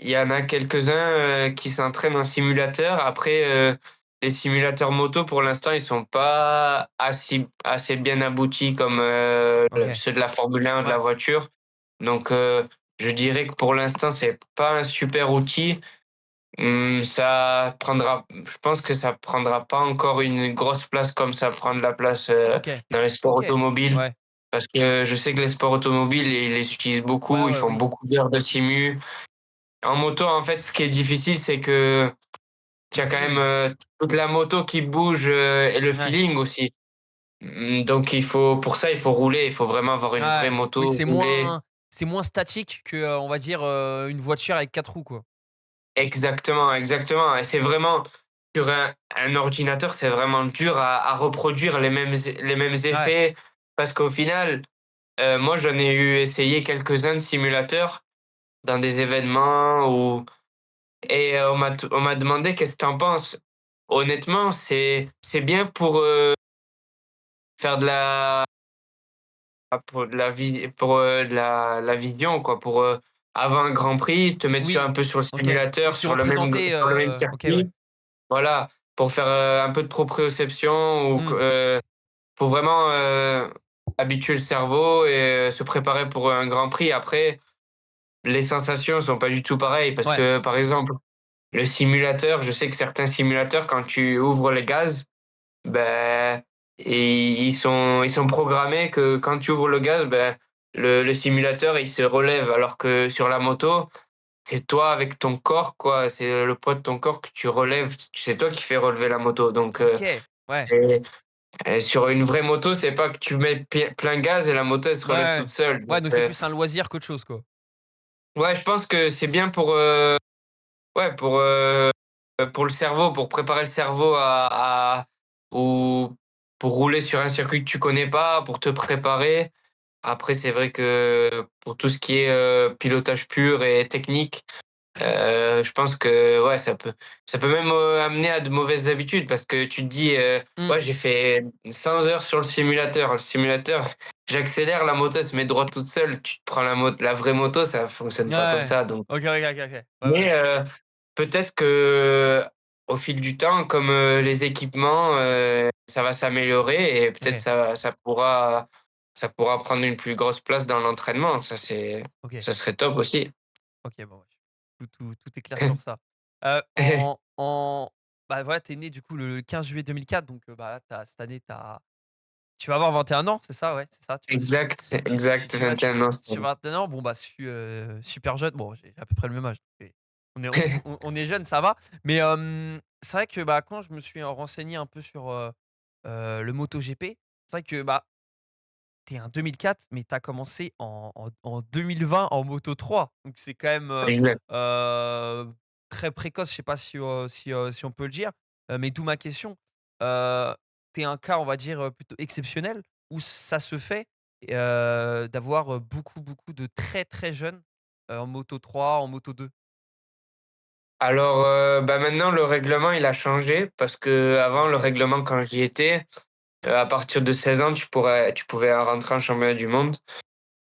y en a quelques-uns, qui s'entraînent en simulateur. Après, les simulateurs moto, pour l'instant, ils sont pas assez bien aboutis comme, OK. ceux de la Formule 1 ou de la Ouais. voiture. Donc, je dirais que pour l'instant, c'est pas un super outil. Je pense que ça prendra pas encore une grosse place comme ça prend de la place, OK. dans les sports OK. automobiles. Ouais. Parce que je sais que les sports automobiles, ils les utilisent Ouais, beaucoup, ils ouais, font oui. beaucoup d'heures de simu. En moto, en fait, ce qui est difficile, c'est que tu Le as quand même, feeling. toute la moto qui bouge, et le Ouais. feeling aussi. Donc pour ça, il faut rouler, il faut vraiment avoir une vraie Ouais. Oui, moto, rouler. c'est moins statique que, on va dire, une voiture avec 4 roues, quoi. Exactement, exactement et c'est vraiment sur un ordinateur, c'est vraiment dur à reproduire les mêmes Ouais. effets parce qu'au final, moi, j'en ai essayé quelques-uns de simulateurs dans des événements et on m'a demandé: «Qu'est-ce que tu en penses?» Honnêtement, c'est bien faire de la pour de la vision quoi, avant un Grand Prix, te mettre Oui. un peu sur le OK. Oui, simulateur, se sur représenter, le même OK, ouais. circuit. Voilà, pour faire, un peu de proprioception ou Mmh. pour vraiment, habituer le cerveau et se préparer pour un Grand Prix. Après, les sensations sont pas du tout pareilles parce Ouais. que, par exemple, le simulateur, je sais que certains simulateurs, quand tu ouvres les gaz, ben, et ils sont programmés que quand tu ouvres le gaz, ben, le simulateur, il se relève alors que sur la moto, c'est toi avec ton corps, quoi. C'est le poids de ton corps que tu relèves. C'est toi qui fais relever la moto. Donc, OK. Ouais. c'est sur une vraie moto, c'est pas que tu mets plein gaz et la moto, elle se Ouais, relève ouais. toute seule. Ouais, Donc, donc c'est plus un loisir qu'autre chose, quoi. ouais, je pense que c'est bien ouais, pour le cerveau, pour préparer le cerveau ou pour rouler sur un circuit que tu connais pas, pour te préparer. Après, c'est vrai que pour tout ce qui est, pilotage pur et technique, Je pense que ouais, ça peut même, amener à de mauvaises habitudes parce que tu te dis, Mmh. «Ouais, j'ai fait 100 heures sur le simulateur». Le simulateur, j'accélère, la moto elle se met droite toute seule. Tu te prends la vraie moto, ça fonctionne pas comme Ouais. ça donc OK, OK, OK, OK. Ouais, ouais. mais peut-être qu'au fil du temps, comme, les équipements, ça va s'améliorer et peut-être OK, ça pourra prendre une plus grosse place dans l'entraînement. OK, Ça serait top aussi. OK, bon, ouais, tout est clair sur ça. En bah, voilà, tu es né du coup le 15 juillet 2004 donc bah, là, cette année, tu vas avoir 21 ans, c'est ça? Ouais, c'est ça? Exact, Tu exact, tu vas 21 ans cette sur année. 21 ans, bon, bah, super jeune. Bon, j'ai à peu près le même âge, et on est jeune, ça va. Mais c'est vrai que, bah, quand je me suis renseigné un peu sur, le MotoGP, c'est vrai que, bah, tu es un 2004, mais tu as commencé en 2020 en Moto3. Donc c'est quand même, Exact. heu, très précoce. Je sais pas si on peut le dire, mais d'où ma question. Tu es un cas, on va dire, plutôt exceptionnel où ça se fait, d'avoir, beaucoup de très, très jeunes, en Moto3, en Moto2? Alors, bah, maintenant le règlement il a changé parce qu'avant le OK. règlement quand j'y étais, à partir de 16 ans tu pouvais rentrer en championnat du monde.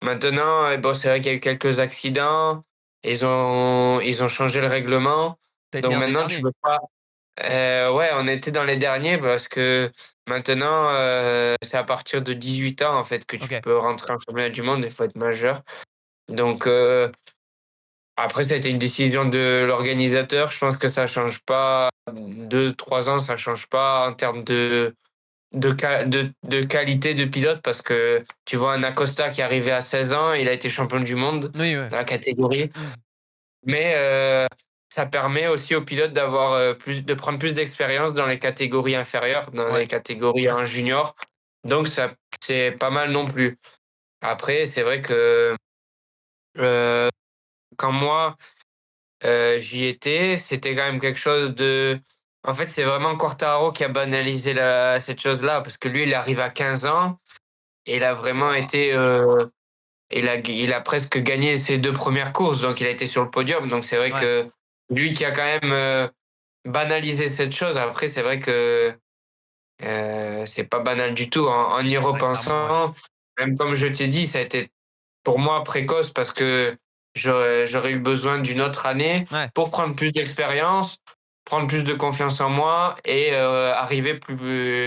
Maintenant, bon c'est vrai qu'il y a eu quelques accidents, ils ont changé le règlement. Tu as été Donc un des maintenant tu derniers? peux pas ouais on était dans les derniers parce que maintenant, c'est à partir de 18 ans en fait que tu OK. peux rentrer en championnat du monde, il faut être majeur. Donc, après, ça a été une décision de l'organisateur. Je pense que ça change pas 2 3 ans, ça change pas en termes de qualité de pilote parce que tu vois un Acosta qui est arrivé à 16 ans, il a été champion du monde Oui, ouais. dans la catégorie. Mmh. Mais, ça permet aussi aux pilotes d'avoir, de prendre plus d'expérience dans les catégories inférieures, dans Ouais. les catégories en junior. Donc ça, c'est pas mal non plus. Après, c'est vrai que, heu, quand moi j'y étais, c'était quand même quelque chose de en fait, c'est vraiment Quartararo qui a banalisé cette chose-là parce que lui, il arrive à 15 ans et il a vraiment été, il a presque gagné ses 2 premières courses, donc il a été sur le podium. Donc c'est vrai Ouais. que lui qui a quand même, banalisé cette chose, après c'est vrai que, c'est pas banal du tout. En y Ouais, clairement, ouais. repensant, même comme je t'ai dit, ça a été pour moi précoce parce que j'aurais eu besoin d'une autre année Ouais. pour prendre plus d'expérience, prendre plus de confiance en moi et arriver plus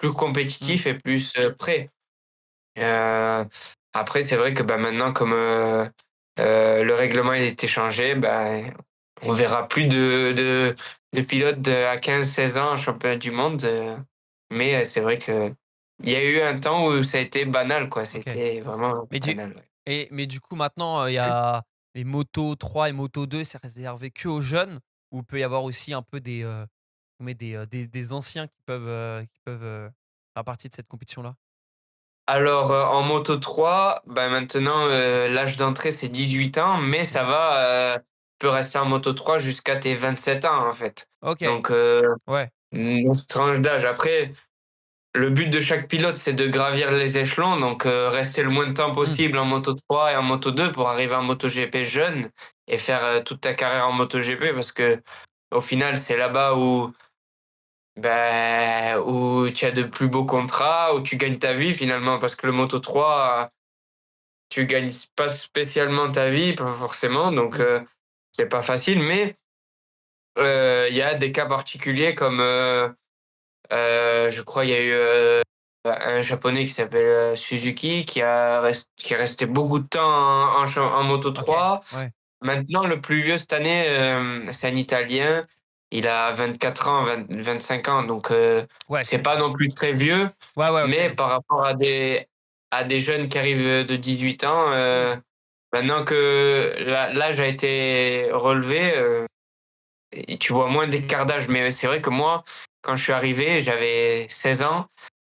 Mmh. compétitif et plus, prêt. Heu, Après c'est vrai que, bah, maintenant comme, le règlement il a été changé, bah, on verra plus de pilotes à 15 16 ans en championnat du monde, mais c'est vrai qu'il y a eu un temps où ça a été banal quoi, OK. c'était vraiment Mais du banal, ouais. mais du coup maintenant, il y a les Moto 3 et Moto 2, c'est réservé que aux jeunes? Ou il peut y avoir aussi un peu des anciens qui peuvent faire partie de cette compétition-là? Alors, en Moto3, bah, maintenant, l'âge d'entrée, c'est 18 ans, mais ça OK. va, tu peux rester en Moto3 jusqu'à tes 27 ans, en fait. OK. Donc, Ouais. une tranche d'âge. Après, le but de chaque pilote, c'est de gravir les échelons, donc rester le moins de temps Mmh. possible en Moto3 et en Moto2 pour arriver en MotoGP jeune et faire, toute ta carrière en MotoGP parce que au final, c'est là-bas où tu as de plus beaux contrats, où tu gagnes ta vie finalement parce que le Moto3 tu gagnes pas spécialement ta vie, pas forcément, donc Mmh. c'est pas facile, mais il y a des cas particuliers comme, je crois il y a eu, un japonais qui s'appelle, Suzuki qui est resté beaucoup de temps en OK. Moto3. Ouais. Maintenant, le plus vieux cette année, c'est un Italien. Il a 24 ans, 25 ans, donc Ouais, c'est c'est pas non plus très vieux, ouais, ouais, OK, mais oui. par rapport à des jeunes qui arrivent, de 18 ans, Mmh. maintenant que l'âge a été relevé, et tu vois moins d'écart d'âge. Mais c'est vrai que moi, quand je suis arrivé, j'avais 16 ans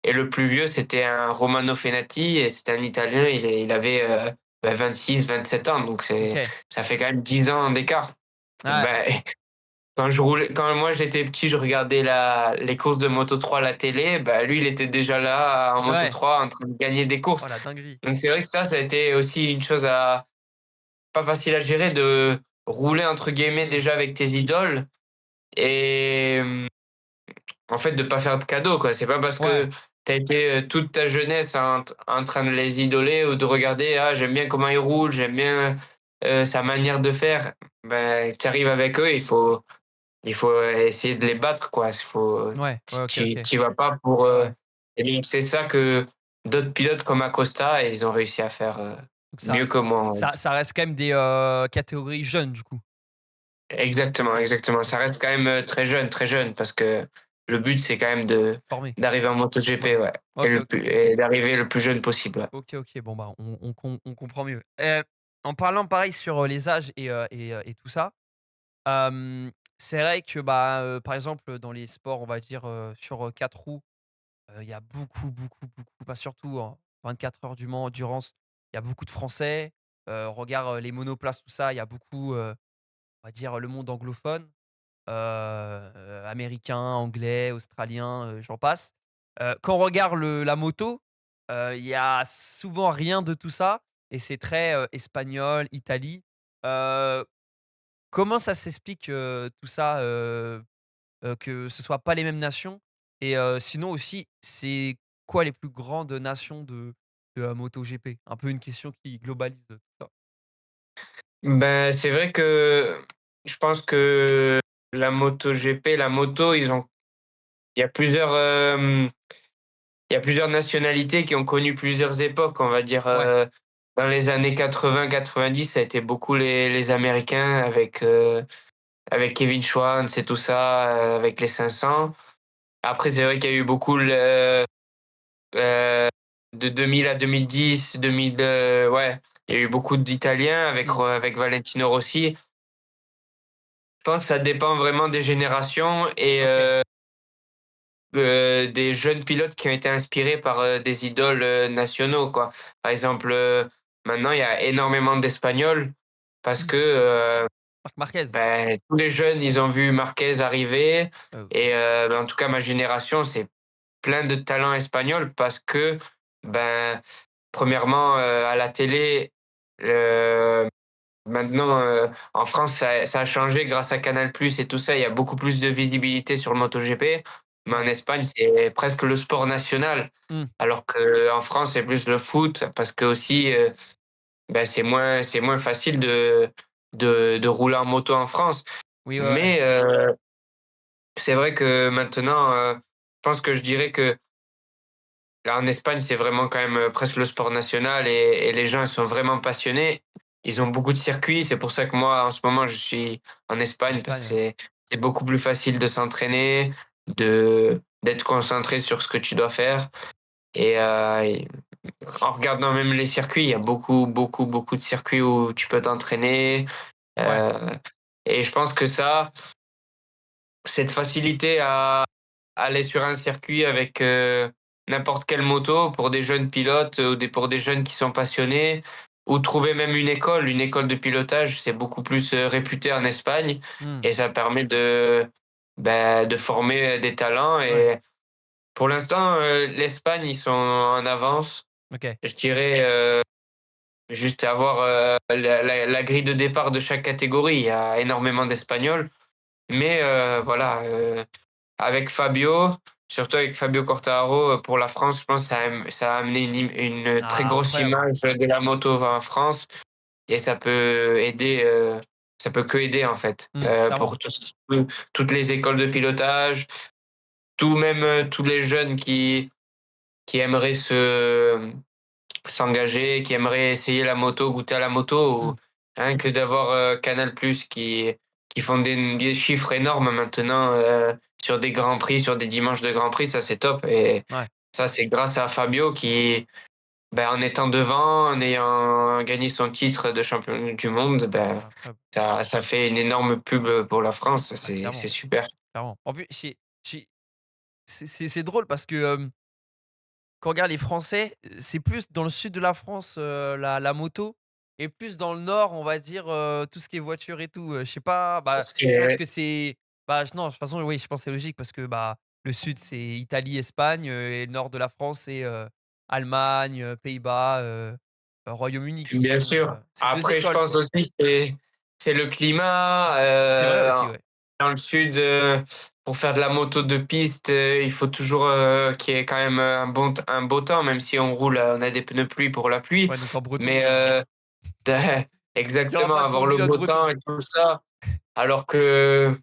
et le plus vieux, c'était un Romano Fenati et c'était un Italien, il avait, 26-27 ans, donc OK. ça fait quand même 10 ans d'écart. Ouais. Bah, quand moi j'étais petit, je regardais les courses de Moto3 à la télé, bah, lui, il était déjà là en Ouais. Moto3 en train de gagner des courses. Oh la dinguerie. Donc c'est vrai que ça a été aussi une chose pas facile à gérer rouler entre guillemets déjà avec tes idoles et en fait de pas faire de cadeaux quoi. C'est pas parce Ouais, que tu as été, toute ta jeunesse en train de les idoler ou de regarder: «Ah j'aime bien comment ils roulent, j'aime bien, sa manière de faire». Ben, tu arrives avec eux, il faut essayer de les battre quoi. Il faut ouais, ouais, OK, tu OK. y vas pas pour, Ouais, ouais. et donc c'est ça que d'autres pilotes comme Acosta, ils ont réussi à faire, Donc ça mieux que moi, on va dire. ça reste quand même des, catégories jeunes du coup? Exactement, OK, exactement. OK. Ça reste quand même, très jeune parce que le but, c'est quand même de Formé. d'arriver en MotoGP, Ouais. ouais, OK, OK. et d'arriver le plus jeune possible, ouais. OK, OK. Bon, bah, on comprend mieux. En parlant pareil sur, les âges et tout ça, c'est vrai que, bah, par exemple, dans les sports, on va dire, sur, 4 roues, il y a beaucoup, beaucoup, beaucoup, bah, surtout en 24 heures du Mans Endurance, il y a beaucoup de Français. Regarde, les monoplaces, tout ça, il y a beaucoup, on va dire, le monde anglophone, américain, anglais, australien, j'en passe. Quand on regarde la moto, il y a souvent rien de tout ça et c'est très, espagnol, Italie. Heu, Comment ça s'explique, tout ça, que ce soit pas les mêmes nations? Et sinon aussi, c'est quoi les plus grandes nations de MotoGP? Un peu une question qui globalise tout ça. Ben, c'est vrai que je pense que la moto, il y a plusieurs, il y a plusieurs nationalités qui ont connu plusieurs époques, on va dire, Ouais. dans les années 80-90, ça a été beaucoup les Américains avec Kevin Schwantz et tout ça, avec les 500. Après, c'est vrai qu'il y a eu beaucoup heu, de 2000 à 2010, 2000, ouais, il y a eu beaucoup d'Italiens Mmh. avec Valentino Rossi. Je pense que ça dépend vraiment des générations et OK. des jeunes pilotes qui ont été inspirés par, des idoles, nationaux, quoi. Par exemple, maintenant, il y a énormément d'Espagnols parce Mmh. que, Marc Marquez. tous les jeunes, ils ont vu Marquez arriver Heu, et en tout cas, ma génération, c'est plein de talents espagnols parce que, ben, premièrement, à la télé, heu, maintenant, en France, ça a changé grâce à Canal+ et tout ça. Il y a beaucoup plus de visibilité sur le MotoGP, mais en ouais. Espagne, c'est presque le sport national. Mmh. Alors qu'en France, c'est plus le foot parce qu'aussi, ben, c'est moins facile de rouler en moto en France. Oui, ouais, ouais. Mais c'est vrai que maintenant, je pense que je dirais que là, en Espagne, c'est vraiment quand même, presque le sport national et les gens, ils sont vraiment passionnés. Ils ont beaucoup de circuits, c'est pour ça que moi, en ce moment, je suis en En Espagne parce que Espagne, ouais. c'est beaucoup plus facile de s'entraîner, d'être concentré sur ce que tu dois faire et en regardant même les circuits, il y a beaucoup, beaucoup, beaucoup de circuits où tu peux t'entraîner, Ouais. heu et je pense que ça, cette facilité à aller sur un circuit avec, n'importe quelle moto pour des jeunes pilotes, ou pour des jeunes qui sont passionnés ou trouver même une école de pilotage, c'est beaucoup plus, réputé en Espagne Mmh. et ça permet de former, des talents Ouais. et pour l'instant, l'Espagne, ils sont en avance. OK. Je dirais, juste avoir, la grille de départ de chaque catégorie. Il y a énormément d'Espagnols, mais voilà, avec Fabio, surtout avec Fabio Quartararo, pour la France, je pense que ça a amené une très Ah, grosse incroyable. image de la moto en France et ça peut que aider en fait, Clairement. pour toutes les écoles de pilotage, tous les jeunes qui aimeraient s'engager, qui aimeraient essayer la moto, goûter à la moto ou Mmh. rien que d'avoir, Canal+ qui font des chiffres énormes maintenant, sur des grands prix, sur des dimanches de grands prix, ça c'est top et Ouais. ça c'est grâce à Fabio qui, ben, en étant devant, en ayant gagné son titre de champion du monde, ben, Incroyable. ça fait une énorme pub, pour la France, Ah, c'est clairement, super. clairement. En plus, c'est drôle parce que, quand on regarde les Français, c'est plus dans le sud de la France, la moto et plus dans le nord, on va dire, tout ce qui est voiture et tout, je sais pas, bah, je pense C'est que c'est bah, non, de toute façon, oui, je pense que c'est logique parce que, bah, le sud, c'est Italie, Espagne, et le nord de la France, c'est, Allemagne, Pays-Bas, Royaume-Uni qui bien sont, sûr. c'est 2 Après je écoles, pense quoi. aussi c'est le climat. C'est vrai aussi, ouais. Dans le sud, pour faire de la moto de piste, il faut toujours qu'il y ait quand même un beau temps, même si on roule, on a des pneus pluie pour la pluie. Ouais, donc en breton, Mais il y aura exactement, pas de bon avoir le pilote beau breton. temps et tout ça. Alors que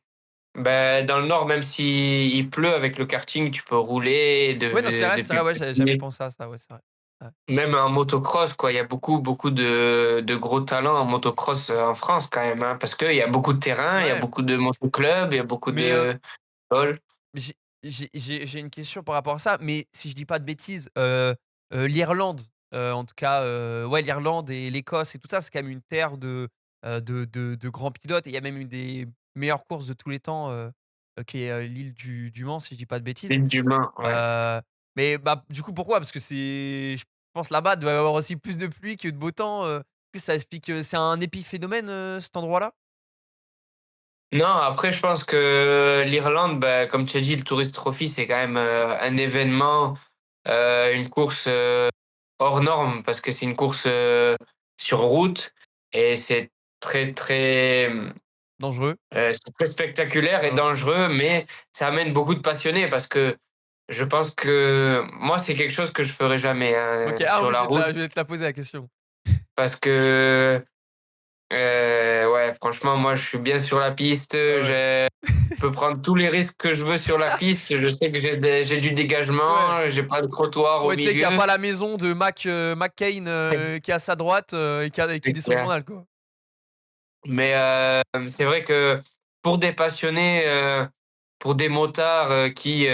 dans le nord, même s'il pleut, avec le karting, tu peux rouler Ouais, non, c'est vrai, depuis ouais, j'avais jamais petit. pensé à ça, ouais, c'est vrai. Ouais. Même en motocross, quoi. Il y a beaucoup de gros talents en motocross en France quand même, hein, parce qu'il y a beaucoup de terrain, il y a Ouais, beaucoup de motoclubs, il y a beaucoup mais de halls. j'ai j'ai une question par rapport à ça, mais si je dis pas de bêtises, l'Irlande, en tout cas, ouais, l'Irlande et l'Écosse et tout ça, c'est quand même une terre de grands pilotes et il y a même une des meilleures courses de tous les temps, qui est, l'île du Mans, si je dis pas de bêtises. L'île d'humain, ouais. Heu, mais bah, du coup, pourquoi? Parce que je pense là-bas, il doit y avoir aussi plus de pluie que de beau temps, est-ce que ça explique, c'est un épiphénomène, cet endroit-là? Non, après, je pense que l'Irlande, comme tu as dit, le Tourist Trophy, c'est quand même un événement, une course hors norme, parce que c'est une course sur route et Dangereux? c'est très spectaculaire et Ah, OK. dangereux, mais ça amène beaucoup de passionnés parce que je pense que moi, c'est quelque chose que je ferai jamais, OK, hein, ah sur oui, la route, je vais te la poser la question. parce que ouais, franchement, moi, je suis bien sur la piste, Ouais, ouais. je peux prendre tous les risques que je veux sur la piste. Je sais que j'ai du Ouais. dégagement, j'ai pas de trottoir au Ouais, tu sais qu'il y a milieu. pas la maison de McCain, qui est à sa droite, et qui C'est lit son clair. journal, quoi. Mais c'est vrai que pour des passionnés, pour des motards, qui,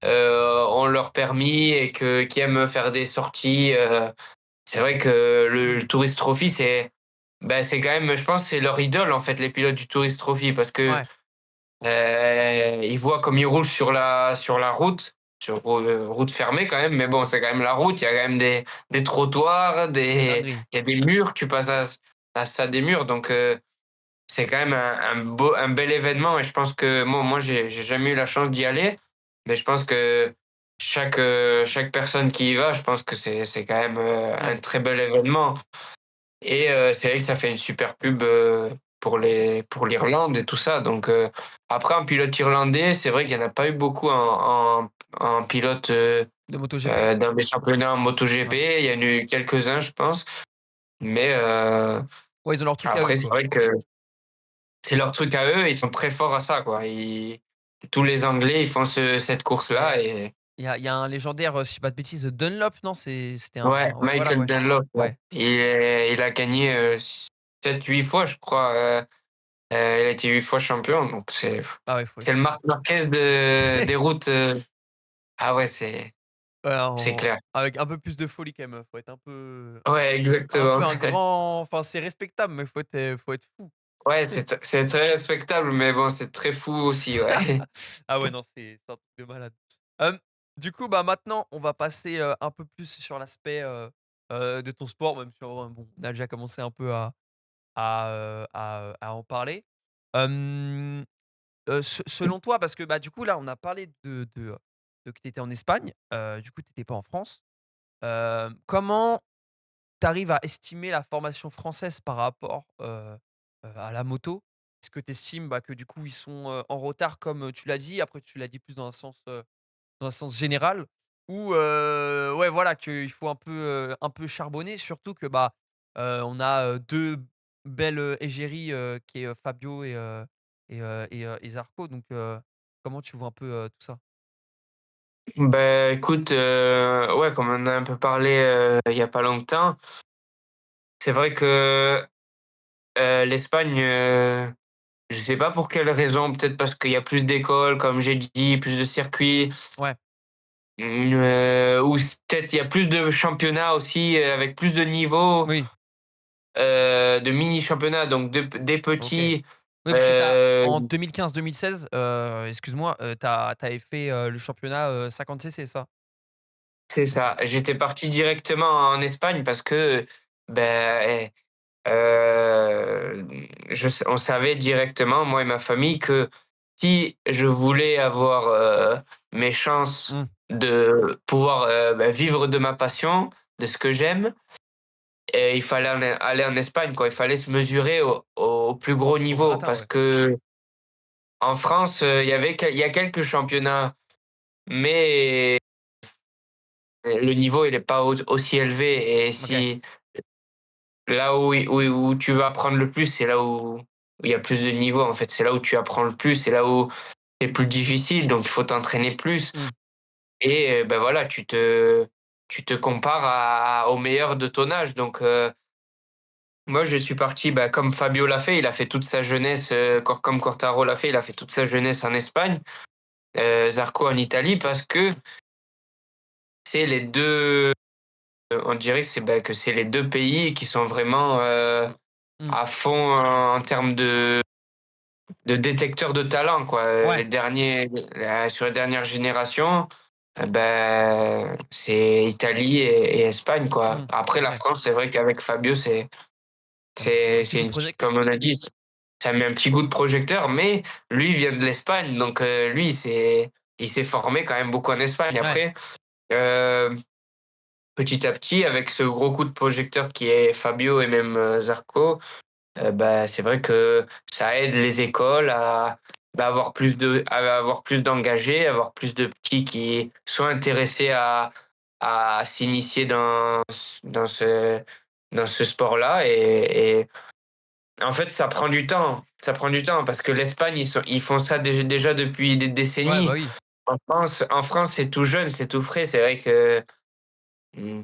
ont leur permis et qui aiment faire des sorties, c'est vrai que le Tourist Trophy, c'est quand même, je pense, c'est leur idole, en fait, les pilotes du Tourist Trophy, parce que Ouais. ils voient comme ils roulent sur la route, route fermée quand même, mais bon, c'est quand même la route. Il y a quand même des trottoirs, C'est une dinguerie. il y a des murs, tu passes à ça des murs, donc c'est quand même un bel événement et je pense que moi j'ai jamais eu la chance d'y aller, mais je pense que chaque personne qui y va, je pense que c'est quand même, un Ouais. très bel événement et c'est vrai que ça fait une super pub, pour l'Irlande et tout ça, donc après en pilote irlandais, c'est vrai qu'il y en a pas eu beaucoup en pilote, De MotoGP? dans les championnats en MotoGP. Ouais. Il y en a eu quelques-uns, je pense, mais Ouais, ils ont leur truc à eux, après c'est quoi. vrai que c'est leur truc à eux, ils sont très forts à ça, quoi. Tous les Anglais, ils font cette course-là Ouais. et Il y a un légendaire, si je dis pas de bêtises, Dunlop, non? C'était un ouais, ouais, voilà, Michael ouais. Dunlop, ouais. Ouais. Il a gagné 7-8 fois, je crois. Il a été 8 fois champion, donc Ah ouais, faut c'est être le fou. Marc Marquez des routes. Ah ouais, Ouais, c'est clair. avec un peu plus de folie quand même, faut être Ouais, exactement. un grand, enfin, c'est respectable, mais faut être fou. Ouais, c'est très respectable, mais bon, c'est très fou aussi, ouais. Ah ouais, non, c'est un truc de malade. Hem, du coup, bah, maintenant, on va passer, un peu plus sur l'aspect, de ton sport, même si en vrai, bon, on a déjà commencé un peu à en parler. Hem, selon toi, parce que, bah, du coup, là, on a parlé de que tu étais en Espagne, du coup, tu étais pas en France. Comment tu arrives à estimer la formation française par rapport, à la moto? Est-ce que tu estimes, bah, que du coup ils sont, en retard comme, tu l'as dit, après tu l'as dit plus dans un sens général ou, ouais voilà qu'il faut un peu charbonner surtout que, bah, on a, 2 belles, égéries, qui est, Fabio et Zarco donc, comment tu vois un peu, tout ça? Écoute, ouais, comme on a un peu parlé, il y a pas longtemps, c'est vrai que, l'Espagne, je sais pas pour quelle raison, peut-être parce qu'il y a plus d'écoles, comme j'ai dit, plus de circuits, Ouais, ou peut-être il y a plus de championnats aussi, avec plus de niveaux, oui, de mini championnats, donc des OK. petits, Oui, parce que tu as heu en 2015-2016, excuse-moi, tu avais fait, le championnat, 50 CC, c'est ça? c'est C'est ça? ça. J'étais parti directement en Espagne parce que, beh, on savait directement, moi et ma famille, que si je voulais avoir, mes chances Mmh. de pouvoir, vivre de ma passion, de ce que j'aime il fallait aller en Espagne, quoi. Il fallait se mesurer au plus gros Au vrai niveau gratin, parce ouais. que en France, il y a quelques championnats, mais le niveau, il est pas aussi élevé et OK. si là où tu vas apprendre le plus, c'est là où il y a plus de niveau, en fait. C'est là où tu apprends le plus, c'est là où c'est plus difficile, donc il faut t'entraîner plus Mmh. et bah, voilà, tu te compares aux meilleurs de ton âge, donc moi, je suis parti, bah, comme Fabio l'a fait, il a fait toute sa jeunesse, comme Quartaro l'a fait, il a fait toute sa jeunesse en Espagne, Zarco en Italie parce que c'est les 2. On dirait que que c'est les 2 pays qui sont vraiment, Mmh. à fond en termes de détecteurs de talent, quoi. Ouais. Sur les dernières générations, c'est Italie et Espagne, quoi. Mmh. Après la OK. France, c'est vrai qu'avec Fabio, Ça met un petit c'est coup de une projecteur. comme on a dit, ça met un petit coup de projecteur, mais lui, il vient de l'Espagne, donc lui, il s'est formé quand même beaucoup en Espagne. Ouais. Après, heu, petit à petit, avec ce gros coup de projecteur qui est Fabio et même, Zarco, c'est vrai que ça aide les écoles à, à avoir plus d'engagés, avoir plus de petits qui sont intéressés à s'initier dans ce sport-là et en fait, ça prend du temps. Ça prend du temps parce que l'Espagne, ils font ça déjà depuis des Ouais, bah, décennies. oui. En France, c'est tout jeune, c'est tout frais. C'est vrai que, mmh,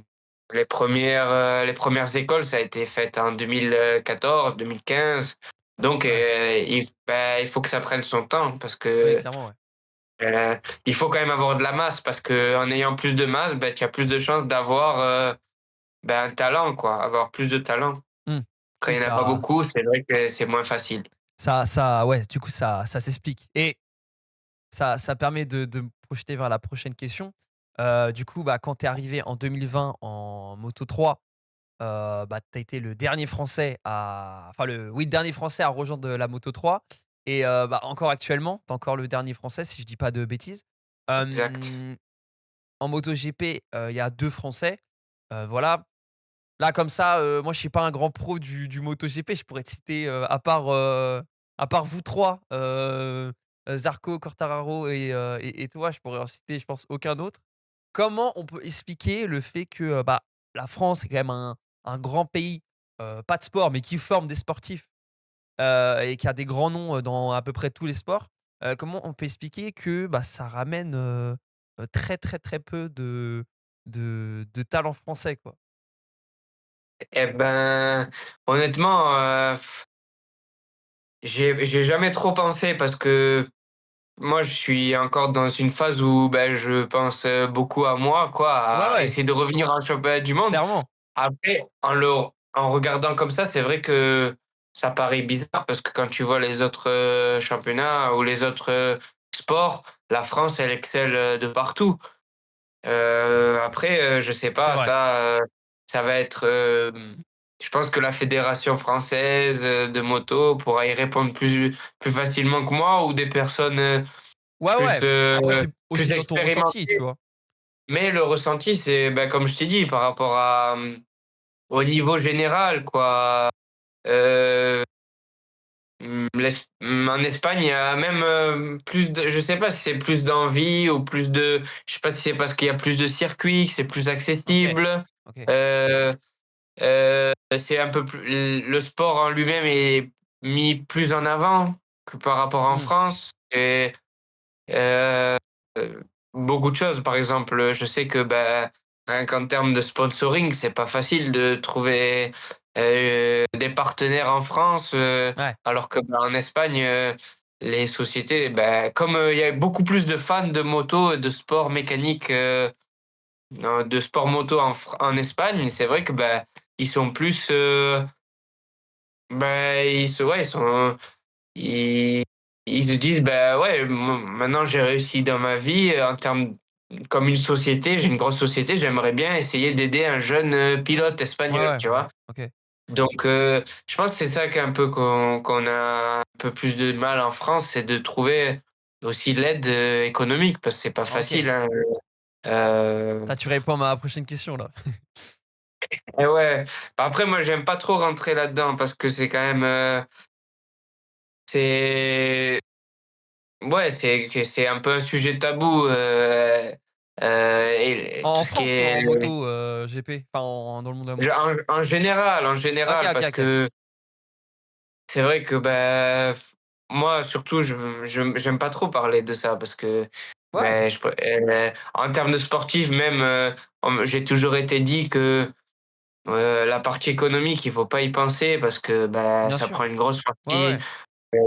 les premières écoles, ça a été fait en 2014-2015. Donc, Ouais. il faut que ça prenne son temps parce Oui, que, clairement, ouais. heu, il faut quand même avoir de la masse parce qu'en ayant plus de masse, tu as plus de chances d'avoir, un talent, quoi, avoir plus de talent. Mmh. Quand Oui, il y en a pas ça beaucoup, c'est vrai que c'est moins facile. ouais, du coup, ça s'explique et ça permet de me projeter vers la prochaine question. Du coup, bah, quand tu es arrivé en 2020 en Moto3, bah, tu as été le dernier Français à enfin le dernier Français à rejoindre la Moto3 et bah, encore actuellement, tu es encore le dernier Français si je dis pas de bêtises. Exact. Hem, En MotoGP, il y a 2 Français, voilà. Là, comme ça, moi, je suis pas un grand pro du MotoGP. Je pourrais te citer, à part vous 3, Zarco, Quartararo et toi, je pourrais en citer, je pense, aucun autre. Comment on peut expliquer le fait que, bah, la France est quand même un grand pays, pas de sport, mais qui forme des sportifs, et qui a des grands noms, dans à peu près tous les sports. Comment on peut expliquer que, bah, ça ramène, très, très, très peu de talents français, quoi? Et honnêtement, j'ai jamais trop pensé parce que moi, je suis encore dans une phase où, je pense, beaucoup à moi, quoi, Ouais, à ouais, essayer de revenir en championnat du monde. clairement. Après, en regardant comme ça, c'est vrai que ça paraît bizarre parce que quand tu vois les autres, championnats ou les autres, sports, la France, elle excelle, de partout. Après, je sais C'est pas, vrai. ça va être, je pense que la fédération française, de moto pourra y répondre plus facilement que moi ou des personnes, Ouais, plus, ouais. Après, c'est plus aussi dans ton ressenti, tu expérimentées. vois? Mais le ressenti, c'est, comme je t'ai dit, par rapport au niveau général, quoi. Heu, en Espagne, il y a même, plus de je sais pas si c'est plus d'envie ou plus de je sais pas si c'est parce qu'il y a plus de circuits, que c'est plus OK, accessible. OK. Heu c'est un peu plus le sport en lui-même est mis plus en avant que par rapport en Mmh. France et heu, beaucoup de choses. Par exemple, je sais que, rien qu'en termes de sponsoring, c'est pas facile de trouver, des partenaires en France, Ouais. alors que, en Espagne, les sociétés, comme, il y a beaucoup plus de fans de moto et de sport mécanique, de sport moto en Espagne, c'est vrai que, ils sont plus, ils ils se disent: «Bah, ouais, maintenant j'ai réussi dans ma vie, en termes comme une société, j'ai une grosse société, j'aimerais bien essayer d'aider un jeune, pilote Ouais, espagnol», ouais. tu vois? OK. Donc je pense que c'est ça qu'un peu qu'on a un peu plus de mal en France, c'est de trouver aussi l'aide, économique parce que c'est pas OK. facile, hein, heu Tu réponds à ma prochaine question, là. Et ouais. Bah, après, moi, j'aime pas trop rentrer là-dedans parce que c'est quand même, c'est ouais, c'est un peu un sujet tabou, et tout En ce qui France ou en est moto, GP? Enfin, dans le monde de la moto? en OK, général, OK, parce OK. que c'est vrai que, bah, moi, surtout, j'aime pas trop parler de ça parce que, Ouais, en termes de sportif, même, j'ai toujours été dit que, la partie économique, il faut pas y penser parce que, bah, bien ça sûr. prend une grosse Ouais, partie. ouais.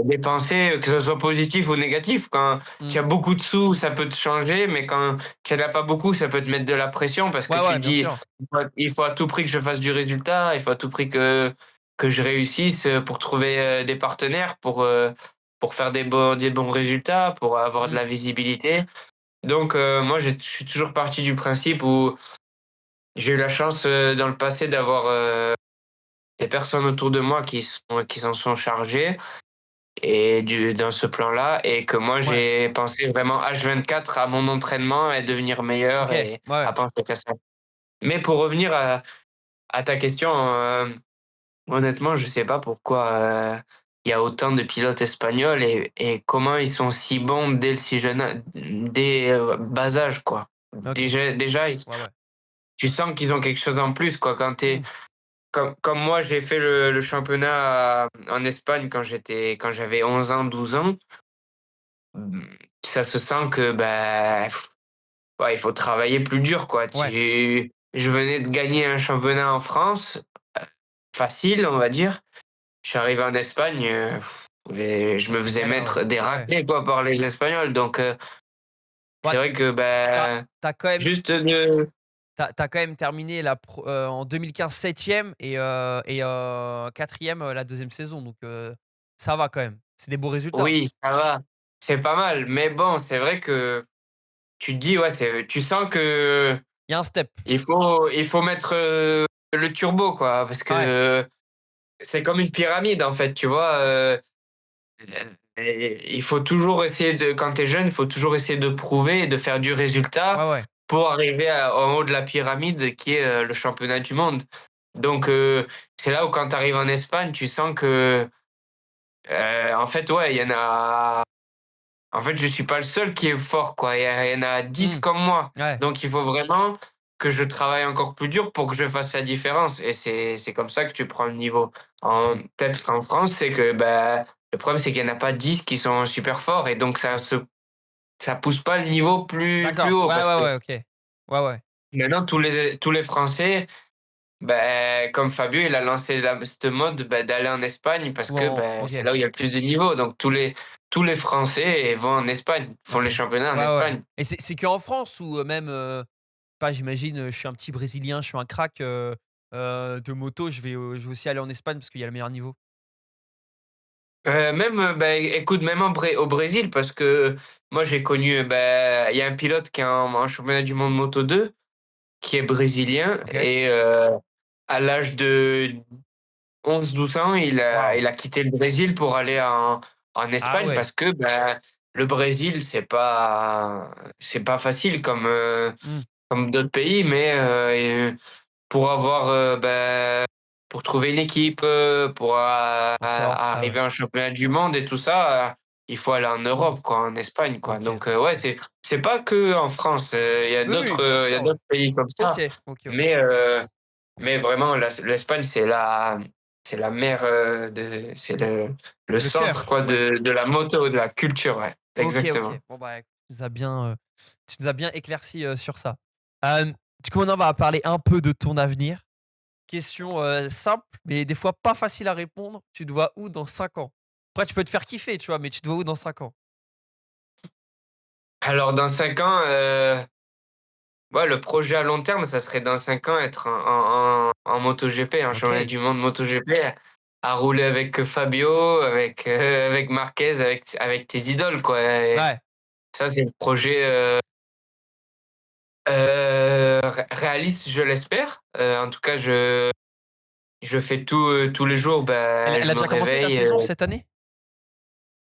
Dépenser, que ça soit positif ou négatif. Quand Mmh. tu as beaucoup de sous, ça peut te changer, mais quand tu en as pas beaucoup, ça peut te mettre de la pression parce que Ouais, tu ouais, te bien dis: sûr. Il faut à tout prix que je fasse du résultat, il faut à tout prix que je réussisse, pour trouver, des partenaires pour faire des bons résultats, pour avoir de Mmh. la visibilité. Donc moi, je suis toujours parti du principe où j'ai eu la chance, dans le passé d'avoir, des personnes autour de moi qui s'en sont chargées et dans ce plan-là et que moi Ouais. j'ai pensé vraiment H24 à mon entraînement et devenir meilleur OK. et Ouais. à penser qu'à ça. Mais pour revenir à ta question, honnêtement, je sais pas pourquoi, il y a autant de pilotes espagnols et comment ils sont si bons dès le si jeune a dès, bas âge, quoi. OK. Déjà ils Ouais, ouais. tu sens qu'ils ont quelque chose en plus, quoi. Quand tu Mmh. comme moi, j'ai fait le championnat, en Espagne quand j'avais 11 ans, 12 ans. Mmh, ça se sent que, bah, ouais, il faut travailler plus dur, quoi. Ouais. Je venais de gagner un championnat en France, facile, on va dire. Je suis arrivé en Espagne, et je Bah, me c'est faisais galère, ouais. mettre des Ouais. raclées, quoi, par les Espagnols. Donc, Ouais, c'est vrai que, tu bah, as quand même juste de tu as quand même terminé en 2015 7e et 4e, la 2e saison donc ça va quand même. C'est des beaux résultats. oui, ça va, c'est pas mal. Mais bon, c'est vrai que tu te dis, ouais, tu sens que Il y a un step. il faut mettre, le turbo, quoi, parce Ouais. que c'est comme une pyramide, en fait, tu vois? Et il faut toujours essayer de quand tu es jeune, il faut toujours essayer de prouver et de faire du résultat Ouais, ouais. pour arriver en haut de la pyramide qui est, le championnat du monde. Donc c'est là où quand tu arrives en Espagne, tu sens que, en fait, ouais, il y en a en fait, je suis pas le seul qui est fort, quoi. Il y en a 10 Mmh. comme moi. Ouais. Donc il faut vraiment que je travaille encore plus dur pour que je fasse la différence et c'est comme ça que tu prends le niveau. OK. Peut-être qu'en France, c'est que, bah, le problème, c'est qu'il y en a pas 10 qui sont super forts et donc ça pousse pas le niveau plus D'accord. haut Ouais, parce ouais, que ouais, OK. Ouais, ouais. maintenant tous les Français, bah, comme Fabio, il a lancé cette mode, bah, d'aller en Espagne parce que, Bon, bah, c'est OK. là où il y a le plus de niveau. Donc tous les Français vont en Espagne, font OK. les Ouais, championnats en ouais. Espagne. Et c'est qu'en France ou même, pas j'imagine, je suis un petit brésilien, je suis un crack, de moto, je vais aussi aller en Espagne parce qu'il y a le meilleur niveau? Même, bah, écoute, même au Brésil parce que moi j'ai connu, bah, il y a un pilote qui est en championnat du monde Moto2 qui est brésilien OK. et à l'âge de 11 12 ans, Waouh! il a quitté le Brésil pour aller en Ah Espagne ouais. parce que, bah, le Brésil, c'est pas facile Mmh. comme d'autres pays, mais pour avoir, bah, pour trouver une équipe, pour Pour savoir tout ça, ouais. arriver en championnat du monde et tout ça, il faut aller en Mmh. Europe, quoi, en Espagne, quoi. OK. Donc ouais, c'est pas que en France, Oui, oui, bien il y a sûr, ouais. d'autres pays comme OK, ça, OK, OK. mais vraiment l'Espagne, c'est la mère, c'est le Le centre, cœur, quoi, ouais. de la moto, de la culture, ouais, OK, OK. exactement. Bon, bah, écoute, tu nous as bien éclairci, sur ça. Du coup, maintenant, on va parler un peu de ton avenir. Question, simple, mais des fois pas facile à répondre. Tu te vois où dans 5 ans? Après, tu peux te faire kiffer, tu vois? Mais tu te vois où dans 5 ans? Alors dans 5 ans, ouais, le projet à long terme, ça serait dans 5 ans être en MotoGP, en championnat OK. du monde MotoGP, à rouler avec Fabio, avec Marquez, avec tes idoles, quoi. Et Ouais. ça, c'est le projet réaliste, je l'espère. En tout cas, je fais tout tous les jours, Elle ben, je elle a me déjà commencé ta réveille. saison cette année?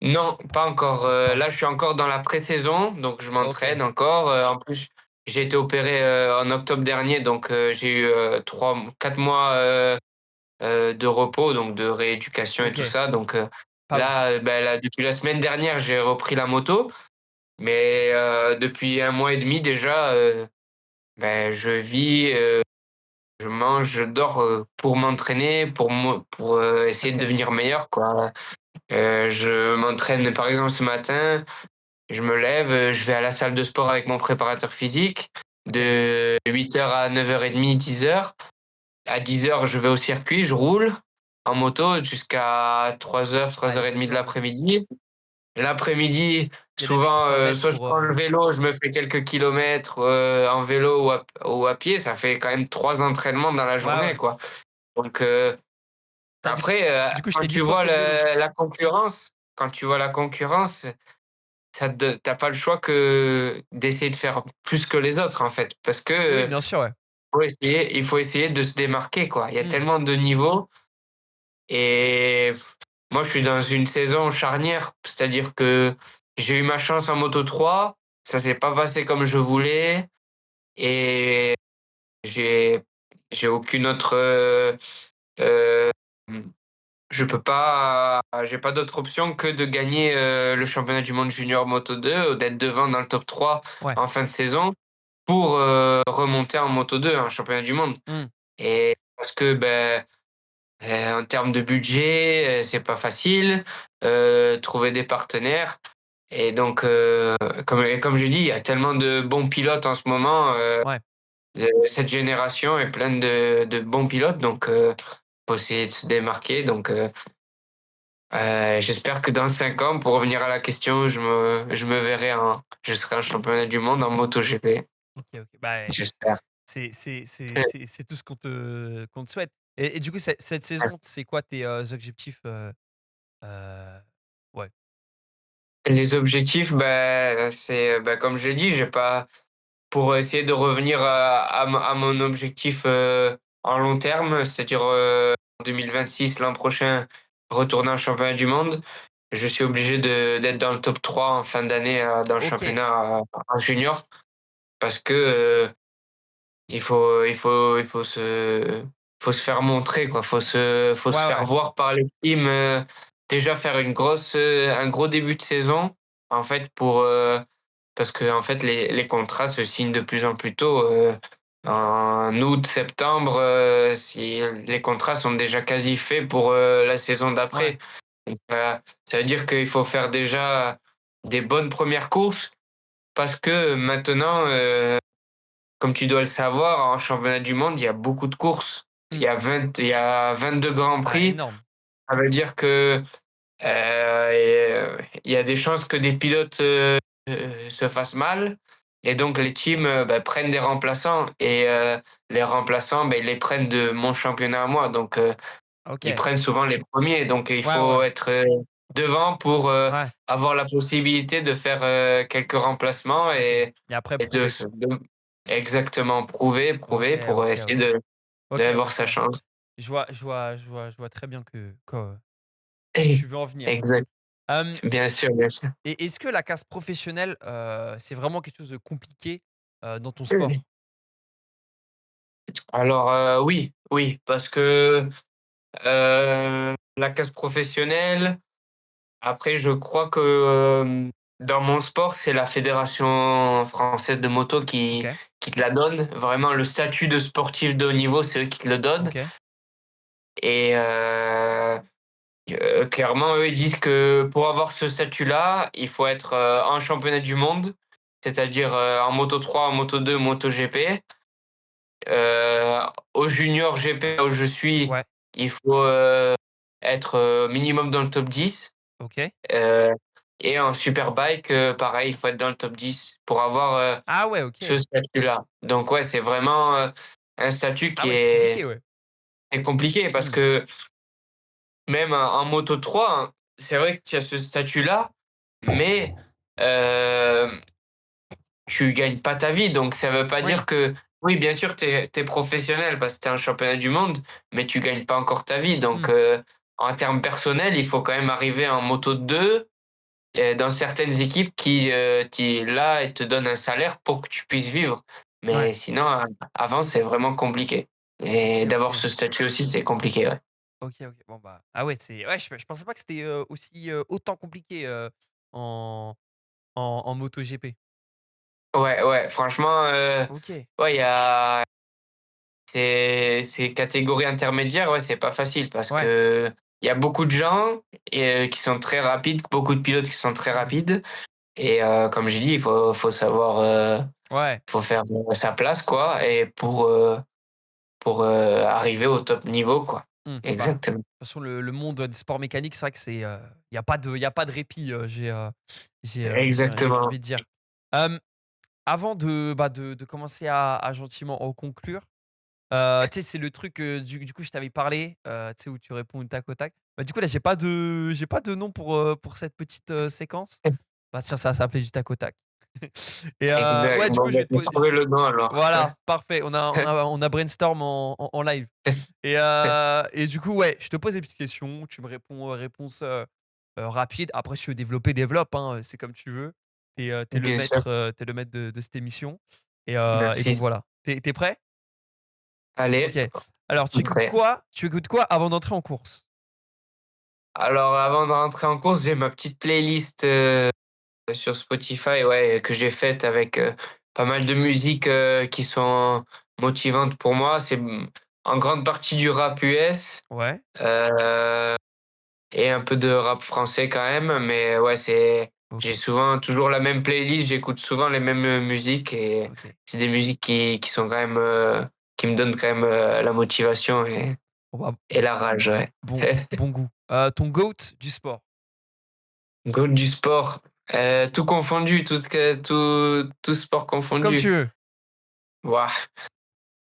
Non, pas encore. Pas Là, encore. je suis encore dans la pré-saison, donc je OK. m'entraîne encore. En plus, j'ai été opéré en octobre dernier, donc j'ai eu 4 mois de repos, donc de rééducation et tout OK, ça. Donc pas ouf. là, depuis la semaine dernière, j'ai repris la moto, mais depuis un mois et demi déjà, je vis, je mange, je dors pour m'entraîner, pour essayer de OK, devenir meilleur, quoi. Je m'entraîne, par exemple, ce matin, je me lève, je vais à la salle de sport avec mon préparateur physique OK. de 8 heures à 9h30, 10 heures. À 10 heures, je vais au circuit, je roule en moto jusqu'à 3 heures, Ouais, 3h30 de 3 heures, ouais. l'après-midi. L'après-midi, Il y a des mecs qui souvent, t'en mettent soit je pour, prends le vélo, je me fais quelques kilomètres en vélo ou à pied. Ça fait quand même 3 entraînements dans la ouais, journée, ouais. quoi. Donc Tu du après, du coup, je quand t'ai tu vois dispensé le vélo? quand tu vois la concurrence, tu pas le choix que d'essayer de faire plus que les autres, en fait. Parce Oui, que bien sûr, ouais. il faut essayer de se démarquer, quoi. Il y a Mmh. tellement de niveaux et moi, je suis dans une saison charnière, c'est-à-dire que j'ai eu ma chance en Moto 3, ça s'est pas passé comme je voulais et j'ai j'ai aucune autre, mmh, je peux pas j'ai pas d'autre option que de gagner, le championnat du monde junior Moto 2, ou d'être devant dans le top 3 Ouais. en fin de saison pour, remonter en Moto 2, un championnat du monde. Mmh. Et parce que, en termes de budget, c'est pas facile, trouver des partenaires et donc comme je dis, il y a tellement de bons pilotes en ce moment, Ouais. cette génération est pleine de bons pilotes, donc faut essayer de se démarquer. Donc j'espère que dans 5 ans, pour revenir à la question, je serai un championnat du monde en MotoGP. OK, OK. Bah, J'espère. c'est tout ce qu'on te souhaite. Et du coup, cette saison, c'est quoi tes, objectifs, ouais. Les objectifs, c'est, comme je l'ai dit, j'ai pas pour essayer de revenir à mon objectif, en long terme, c'est-à-dire, en 2026, l'an prochain, retourner en championnat du monde. Je suis obligé d'être dans le top 3 en fin d'année, dans le OK. championnat, en junior parce que, il faut se faire montrer, quoi. Faut se Ouais, faire ouais. voir par les teams, déjà faire un gros début de saison, en fait, parce que en fait, les contrats se signent de plus en plus tôt, en août, septembre, si les contrats sont déjà quasi faits pour, la saison Ouais. d'après. Donc ça veut dire qu'il faut faire déjà des bonnes premières courses parce que maintenant, comme tu dois le savoir, en championnat du monde, il y a beaucoup de courses. Mmh. Il y a 22 grands Ah, prix. énorme. Ça veut dire que, il y a des chances que des pilotes, se fassent mal et donc les teams, prennent des remplaçants et les remplaçants, ils les prennent de mon championnat à moi donc ils OK. prennent souvent les premiers. Donc il Ouais, ouais. faut être, devant pour, Ouais. avoir la possibilité de faire, quelques remplacements OK. Et après et de prouver, se quoi. de exactement, OK, prouver pour OK, essayer OK. OK, d'avoir OK. sa chance. Je vois très bien que où tu veux en venir. Exact. Hem Bien sûr, bien sûr. Et est-ce que la case professionnelle, c'est vraiment quelque chose de compliqué, dans ton Oui. sport? Alors, oui, oui, parce que, la case professionnelle, après je crois que, dans mon sport, c'est la fédération française de moto OK, qui te la donne. Vraiment le statut de sportif de haut niveau, c'est eux qui te le donnent OK. et clairement, eux, ils disent que pour avoir ce statut-là, il faut être, en championnat du monde, c'est-à-dire, en Moto 3, en Moto 2, MotoGP. Au junior GP où je suis, Ouais, il faut, être, minimum dans le top 10, OK. heu et en superbike, pareil, il faut être dans le top 10 pour avoir, Ah ouais, OK. ce statut-là. Donc ouais, c'est vraiment, un statut Ah qui ouais, c'est est compliqué, ouais. est compliqué parce Mmh. que même en Moto 3, hein, c'est vrai que tu as ce statut-là, mais hem, tu gagnes pas ta vie. Donc ça veut pas Oui. dire que oui, bien sûr, tu es professionnel parce que tu es un championnat du monde, mais tu gagnes pas encore ta vie. Donc Mmh. en termes personnels, il faut quand même arriver en Moto 2 dans certaines équipes qui là, elles te donnent un salaire pour que tu puisses vivre. Ouais. Mais sinon, avant, c'est vraiment compliqué et OK, d'avoir OK. ce statut aussi, c'est compliqué, ouais. OK, OK. Bon, bah, ah ouais, je pensais pas que c'était, aussi, autant compliqué, en en MotoGP. Ouais, ouais, franchement, OK. ouais, il y a ces catégories intermédiaires, ouais, c'est pas facile parce Ouais. que il y a beaucoup de gens qui sont très rapides, beaucoup de pilotes qui sont très Mmh. rapides et comme j'ai dit, il faut savoir, Ouais. faut faire sa place, quoi et pour, arriver au top niveau, quoi. Bah, de Exactement. toute façon, le monde des sports mécaniques, c'est vrai que il y a pas de répit, j'ai Exactement. envie de dire. Hem, avant de, bah, de commencer à gentiment en conclure, tu sais, c'est le truc, du coup, je t'avais parlé, tu sais, où tu réponds du tac au tac. Bah, du coup, là, j'ai pas de nom pour cette petite, séquence. Bah, tiens, ça va s'appeler du tac au tac. Et Exact. ouais, du Bon, coup, je bah, vais te j'ai poser. trouvé le nom alors. Voilà, parfait. On a brainstorm en live. Et du coup, ouais, je te pose des petites questions, tu me réponds, réponse, rapide. Après, si tu veux développer, développe, hein, c'est comme tu veux. Bien sûr. Tu le maître de cette émission et donc Merci. voilà. Tu prêt? Allez, OK. Alors, prêt. tu écoutes quoi avant d'entrer en course? Alors avant de rentrer en course, j'ai ma petite playlist, sur Spotify, ouais, que j'ai faite avec, pas mal de musiques, qui sont motivantes pour moi. C'est, en grande partie du rap US, Ouais, heu et un peu de rap français quand même, mais ouais, j'ai OK, souvent toujours la même playlist, j'écoute souvent les mêmes, musiques et OK. c'est des musiques qui sont quand même, qui me donnent quand même, la motivation Bon, bah, et la rage, ouais. bon goût. Ton GOAT du sport? GOAT du sport, tout confondu, tout sport Comme tu confondu. veux. Waouh!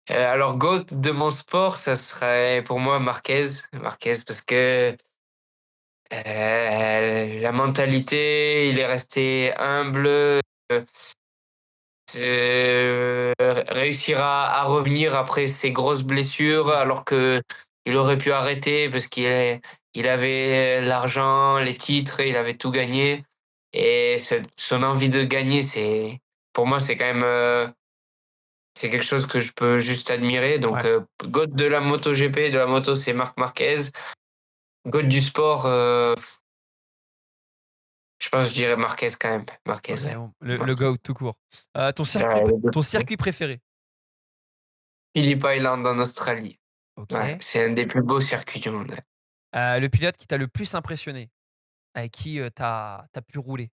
Alors GOAT de mon sport, ça serait pour moi Marquez. Marquez parce que, la mentalité, il est resté humble, réussir à revenir après ses grosses blessures Mmh. alors que il aurait pu arrêter parce il avait l'argent, les titres, il avait tout gagné et son envie de gagner, pour moi, c'est quand même, c'est quelque chose que je peux juste admirer donc Ouais. GOAT de la MotoGP, de la moto, c'est Marc Marquez. GOAT du sport, je pense que je dirais Marquez quand même. Marquez, OK, ouais. bon, le Marquez. GOAT tout court. Ouais, le GOAT. Ton circuit préféré? Phillip Island en Australie. Ouais, OK. c'est un des plus beaux circuits du monde, ouais. Le pilote qui t'a le plus impressionné? Avec qui, tu pu rouler?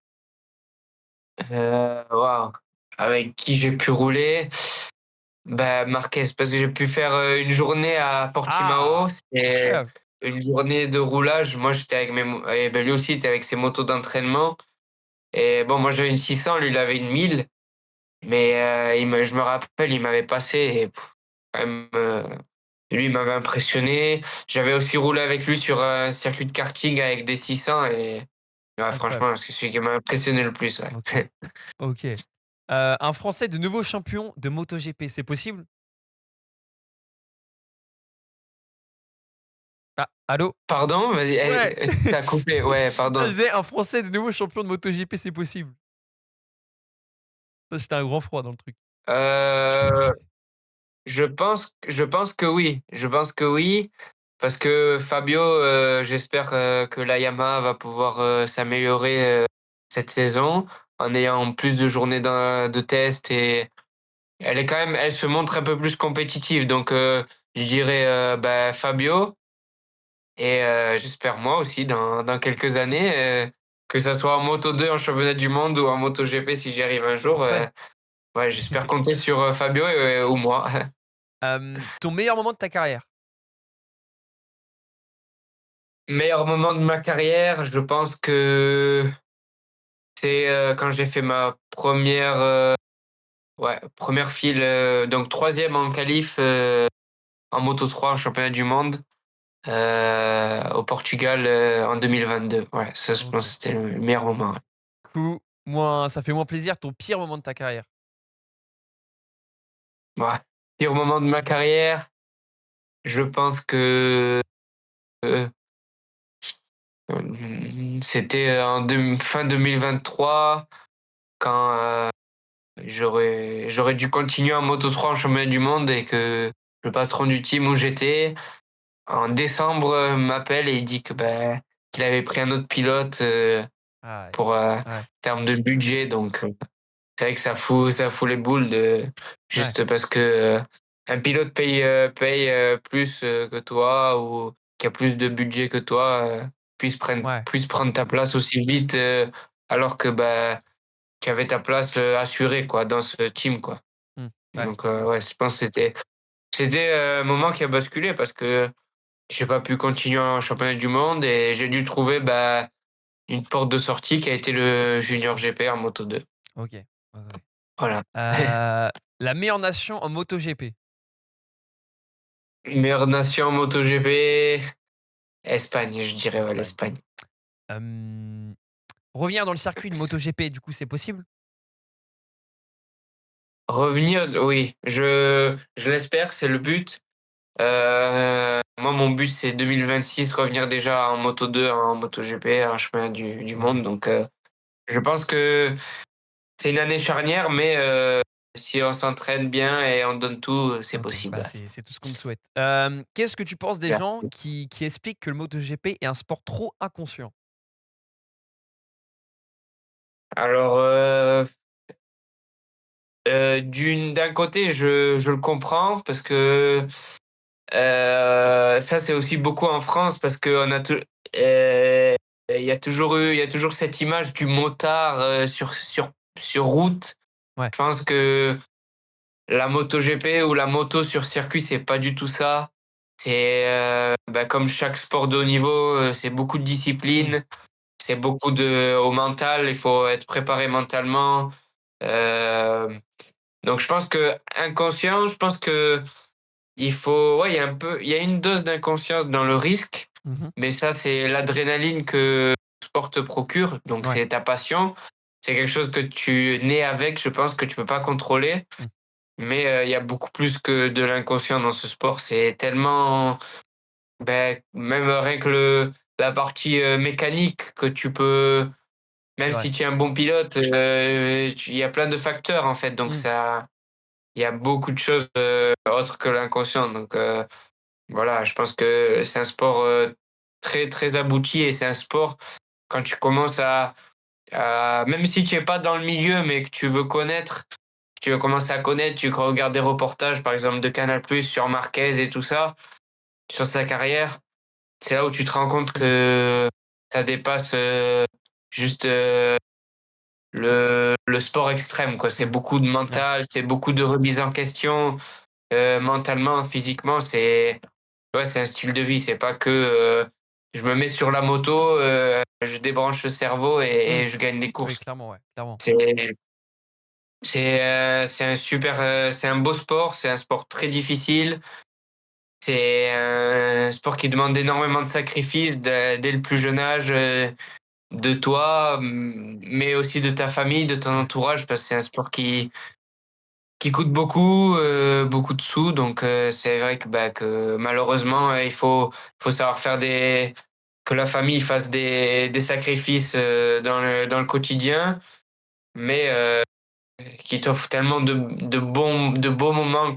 Waouh! Avec qui j'ai pu rouler? Bah, Marquez, parce que j'ai pu faire, une journée à Portimao. Ah! C'était Incroyable. une journée de roulage. Moi, j'étais avec mes mo et bah, lui aussi était avec ses motos d'entraînement et bon, moi, j'avais une 600, lui, il avait une 1000, mais je me rappelle, il m'avait passé et quand même, lui, il m'avait impressionné. J'avais aussi roulé avec lui sur un circuit de karting avec des 600 et ouais, Incroyable. franchement, c'est celui qui m'a impressionné le plus, ouais. OK. OK. Un Français de nouveau champion de MotoGP, c'est possible? Ah, allô? Pardon? Vas-y, Ouais! ça a coupé. Ouais, Je pardon. disais un Français de nouveau champion de MotoGP, c'est possible. Ça, j'étais un grand froid dans le truc. Heu, je pense que oui. Je pense que oui, parce que Fabio, j'espère, que la Yamaha va pouvoir, s'améliorer, cette saison en ayant plus de journées de test et elle se montre un peu plus compétitive donc je dirais, bah, Fabio et j'espère moi aussi dans quelques années, que ça soit en Moto2 en championnat du monde ou en MotoGP si j'y arrive un jour, Parfait. ouais, j'espère compter sur, Fabio ou moi. Ton meilleur moment de ta carrière? Meilleur moment de ma carrière, je pense que c'est, quand j'ai fait ma première re ouais, 1re file, donc 3e en qualif, en Moto3 en championnat du monde, au Portugal, en 2022. Ouais, ça je pense que OK. c'était le meilleur moment, ouais. Ça fait moins plaisir, ton pire moment de ta carrière? Ouais, pire moment de ma carrière, je pense que, heu, C'était fin 2023 quand j'aurais dû continuer en Moto 3 en championnat du monde et que le patron du team où j'étais, en décembre, m'appelle et il dit que qu'il avait pris un autre pilote Aïe. pour Ouais. termes de budget. Donc, c'est vrai que ça fout les boules Ouais. juste parce que un pilote paye plus que toi ou qui a plus de budget que toi Ouais. puisse prendre ta place aussi vite alors que tu avais ta place assurée quoi, dans ce team. Quoi. Mmh. Et Ouais. donc, ouais, je pense que c'était un moment qui a basculé parce que j'ai pas pu continuer en championnat du monde et j'ai dû trouver une porte de sortie qui a été le Junior GP en Moto 2. OK. Ouais, ouais. Voilà. La meilleure nation en MotoGP? Meilleure nation MotoGP, Espagne, je dirais, ouais, Espagne. l'Espagne. Hem, Revenir dans le circuit de MotoGP, du coup, c'est possible? Revenir, oui, je l'espère, c'est le but. Moi, mon but, c'est 2026, revenir déjà en Moto 2, en MotoGP, en championnat du monde. OK. Donc, je pense que c'est une année charnière, mais si on s'entraîne bien et on donne tout, c'est OK, bah, possible. c'est tout ce qu'on te souhaite. Qu'est-ce que tu penses des gens Merci. qui expliquent que le MotoGP est un sport trop inconscient? Alors, d'un côté, je le comprends parce que ça, c'est aussi beaucoup en France parce qu'on a heu, il y a toujours cette image du motard, sur route. Ouais. Je pense que la MotoGP ou la moto sur circuit, c'est pas du tout ça. C'est, comme chaque sport de haut niveau, c'est beaucoup de Mmh. discipline, c'est beaucoup au mental, il faut être préparé mentalement. Hem, donc je pense que inconscient, je pense que il faut ouais, il y a une dose d'inconscience dans le risque, Mmh. mais ça, c'est l'adrénaline que le sport te procure, donc Ouais. c'est ta passion. C'est quelque chose que tu nais avec, je pense que tu peux pas contrôler, Mmh. mais il y a beaucoup plus que de l'inconscient dans ce sport. C'est tellement même rien que la partie, mécanique que tu peux C'est même vrai. si tu es un bon pilote, il y a plein de facteurs, en fait, donc Mmh. ça il y a beaucoup de choses, autres que l'inconscient, donc voilà, je pense que c'est un sport, très, très abouti et c'est un sport quand tu commences même si tu es pas dans le milieu, mais que tu veux commencer à connaître, tu regardes des reportages, par exemple, de Canal+ sur Marquez et tout ça, sur sa carrière, c'est là où tu te rends compte Mmh. que ça dépasse, juste, le sport extrême, quoi. C'est Mmh. beaucoup de Ouais. mental, c'est beaucoup de remise en question, mentalement, physiquement, ouais, c'est un style de vie, c'est pas que, je me mets sur la moto, je débranche le cerveau Mmh. et je gagne des Oui, courses. clairement, ouais, clairement. C'est c'est un beau sport, c'est un sport très difficile. C'est un sport qui demande énormément de sacrifices dès le plus jeune âge, de toi, mais aussi de ta famille, de ton Ouais. entourage, parce que c'est un sport qui coûte beaucoup, beaucoup de sous. Donc, c'est vrai que malheureusement, il faut savoir faire que la famille fasse des sacrifices, dans le quotidien, mais qui t'offre tellement de beaux moments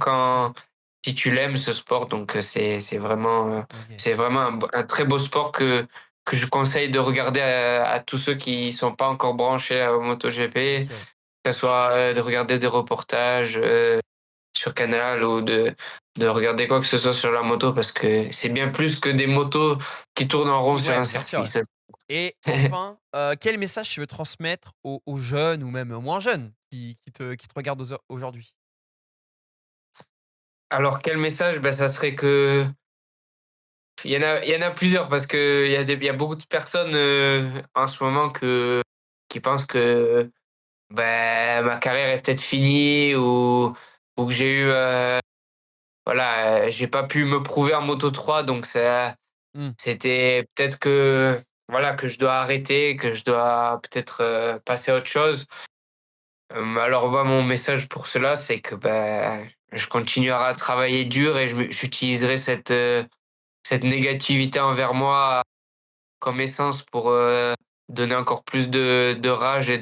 si tu l'aimes ce sport. Donc, OK. c'est vraiment un très beau sport que je conseille de regarder à tous ceux qui sont pas encore branchés à MotoGP, OK. que ce soit, de regarder des reportages, sur Canal ou de regarder quoi que ce soit sur la moto parce que c'est bien plus que des motos qui tournent en rond Qui sur ouais, un bien sûr, circuit, ouais. ça. Et enfin, quel message tu veux transmettre aux jeunes ou même aux moins jeunes qui te regardent aujourd'hui? Alors quel message? Ça serait que il y en a plusieurs parce qu'il y a beaucoup de personnes, en ce moment qui pensent que, ma carrière est peut-être finie ou que j'ai pas pu me prouver en Moto 3 donc Mmh. c'était peut-être que, voilà, que je dois arrêter, que je dois peut-être, passer à autre chose. Alors moi, mon message pour cela, c'est que, je continuerai à travailler dur et j'utiliserai cette négativité envers moi comme essence pour donner encore plus de rage et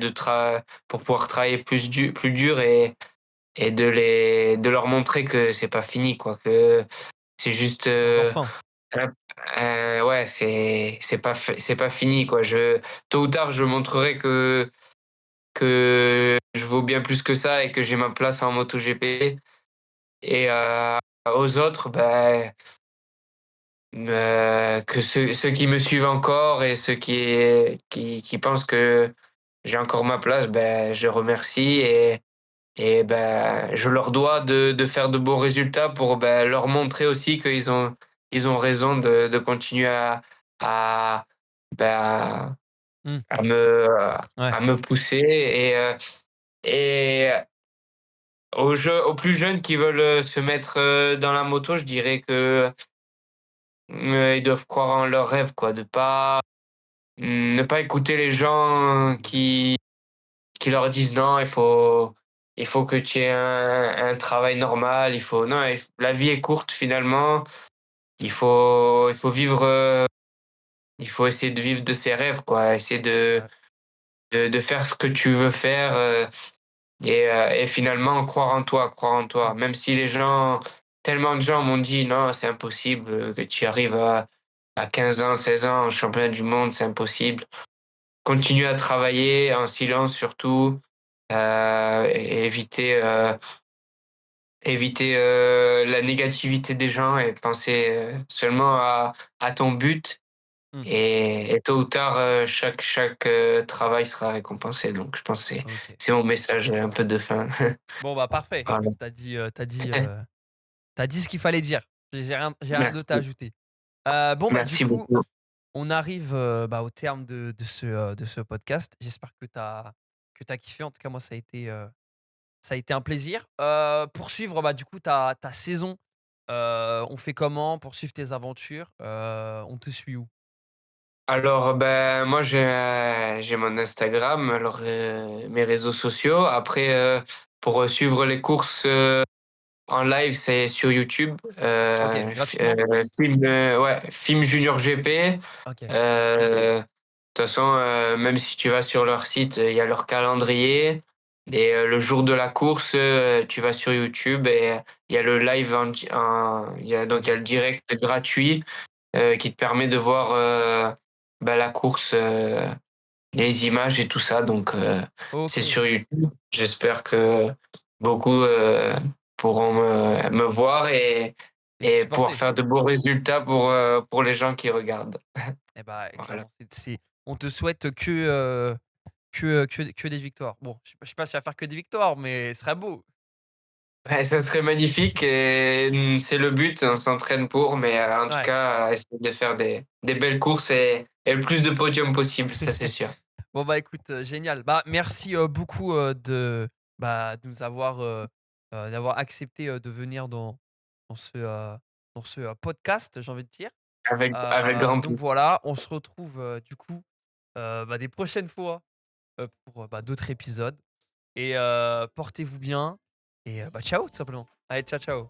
pour pouvoir travailler plus dur et de leur montrer que c'est pas fini, quoi, que c'est juste Encore faim. Heu ouais, c'est pas fini, quoi. Tôt ou tard, je montrerai que je vaux bien plus que ça et que j'ai ma place en MotoGP et aux autres, que ceux qui me suivent encore et ceux qui pensent que j'ai encore ma place, je remercie et je leur dois de faire de beaux résultats pour, leur montrer aussi ils ont raison de continuer à, bah, Mmh. à me Ouais. à me pousser et aux plus jeunes qui veulent, se mettre, dans la moto, je dirais que, ils doivent croire en leurs rêves, quoi, ne pas écouter les gens qui leur disent: «Non, il faut que tu aies un travail normal, il faut» non, la vie est courte finalement, il faut vivre, il faut essayer de vivre de ses rêves, quoi, essayer C'est vrai. de faire ce que tu veux faire, et finalement croire en toi. Mmh. Même si tellement de gens m'ont dit: «Non, c'est impossible, que tu arrives à 15 ans, 16 ans, au championnat du monde, c'est impossible». Continue à travailler en silence surtout, et éviter, la négativité des gens et penser, seulement à ton but Mmh. et tôt ou tard, chaque, travail sera récompensé donc je pense que OK. c'est mon message, un peu de fin. Bon, bah, parfait. Voilà. Tu dit ce qu'il fallait dire. J'ai rien d'autre à Merci, ajouter. Bon, bah, du merci coup, beaucoup. on arrive, bah, au terme de ce podcast. J'espère que tu as kiffé. En tout cas, moi, ça a été un plaisir. Pour suivre, bah, du coup, ta saison, on fait comment pour suivre tes aventures? On te suit où? Alors, moi j'ai mon Instagram, alors, mes réseaux sociaux. Après, pour, suivre les courses, en live, c'est sur YouTube, OK, gratuitement? Film Junior GP. OK, De toute façon, même si tu vas sur leur site, il y a leur calendrier et le jour de la course, tu vas sur YouTube et il y a le live il y a OK. le direct gratuit, qui te permet de voir, la course, les images et tout ça donc c'est OK, sur YouTube. J'espère que beaucoup, pourront me voir et te et pouvoir supporter. faire de beaux résultats pour les gens qui regardent. Eh bah, Voilà. clairement, on te souhaite que des victoires. Bon, je sais pas si tu vas faire que des victoires, mais ce serait beau. Ouais, ça serait magnifique et c'est le but, on s'entraîne pour, mais en tout Ouais. cas, essayer de faire des belles courses et le plus de podiums possible, ça c'est sûr. Bon, bah, écoute, génial. Bah, merci, beaucoup, de nous d'avoir accepté, de venir dans ce, heu, podcast, j'ai envie de dire. Avec grand Donc plaisir. voilà, on se retrouve, du coup, bah, des prochaines fois, pour, bah, d'autres épisodes et portez-vous bien et bah, ciao tout simplement. Allez, ciao, ciao.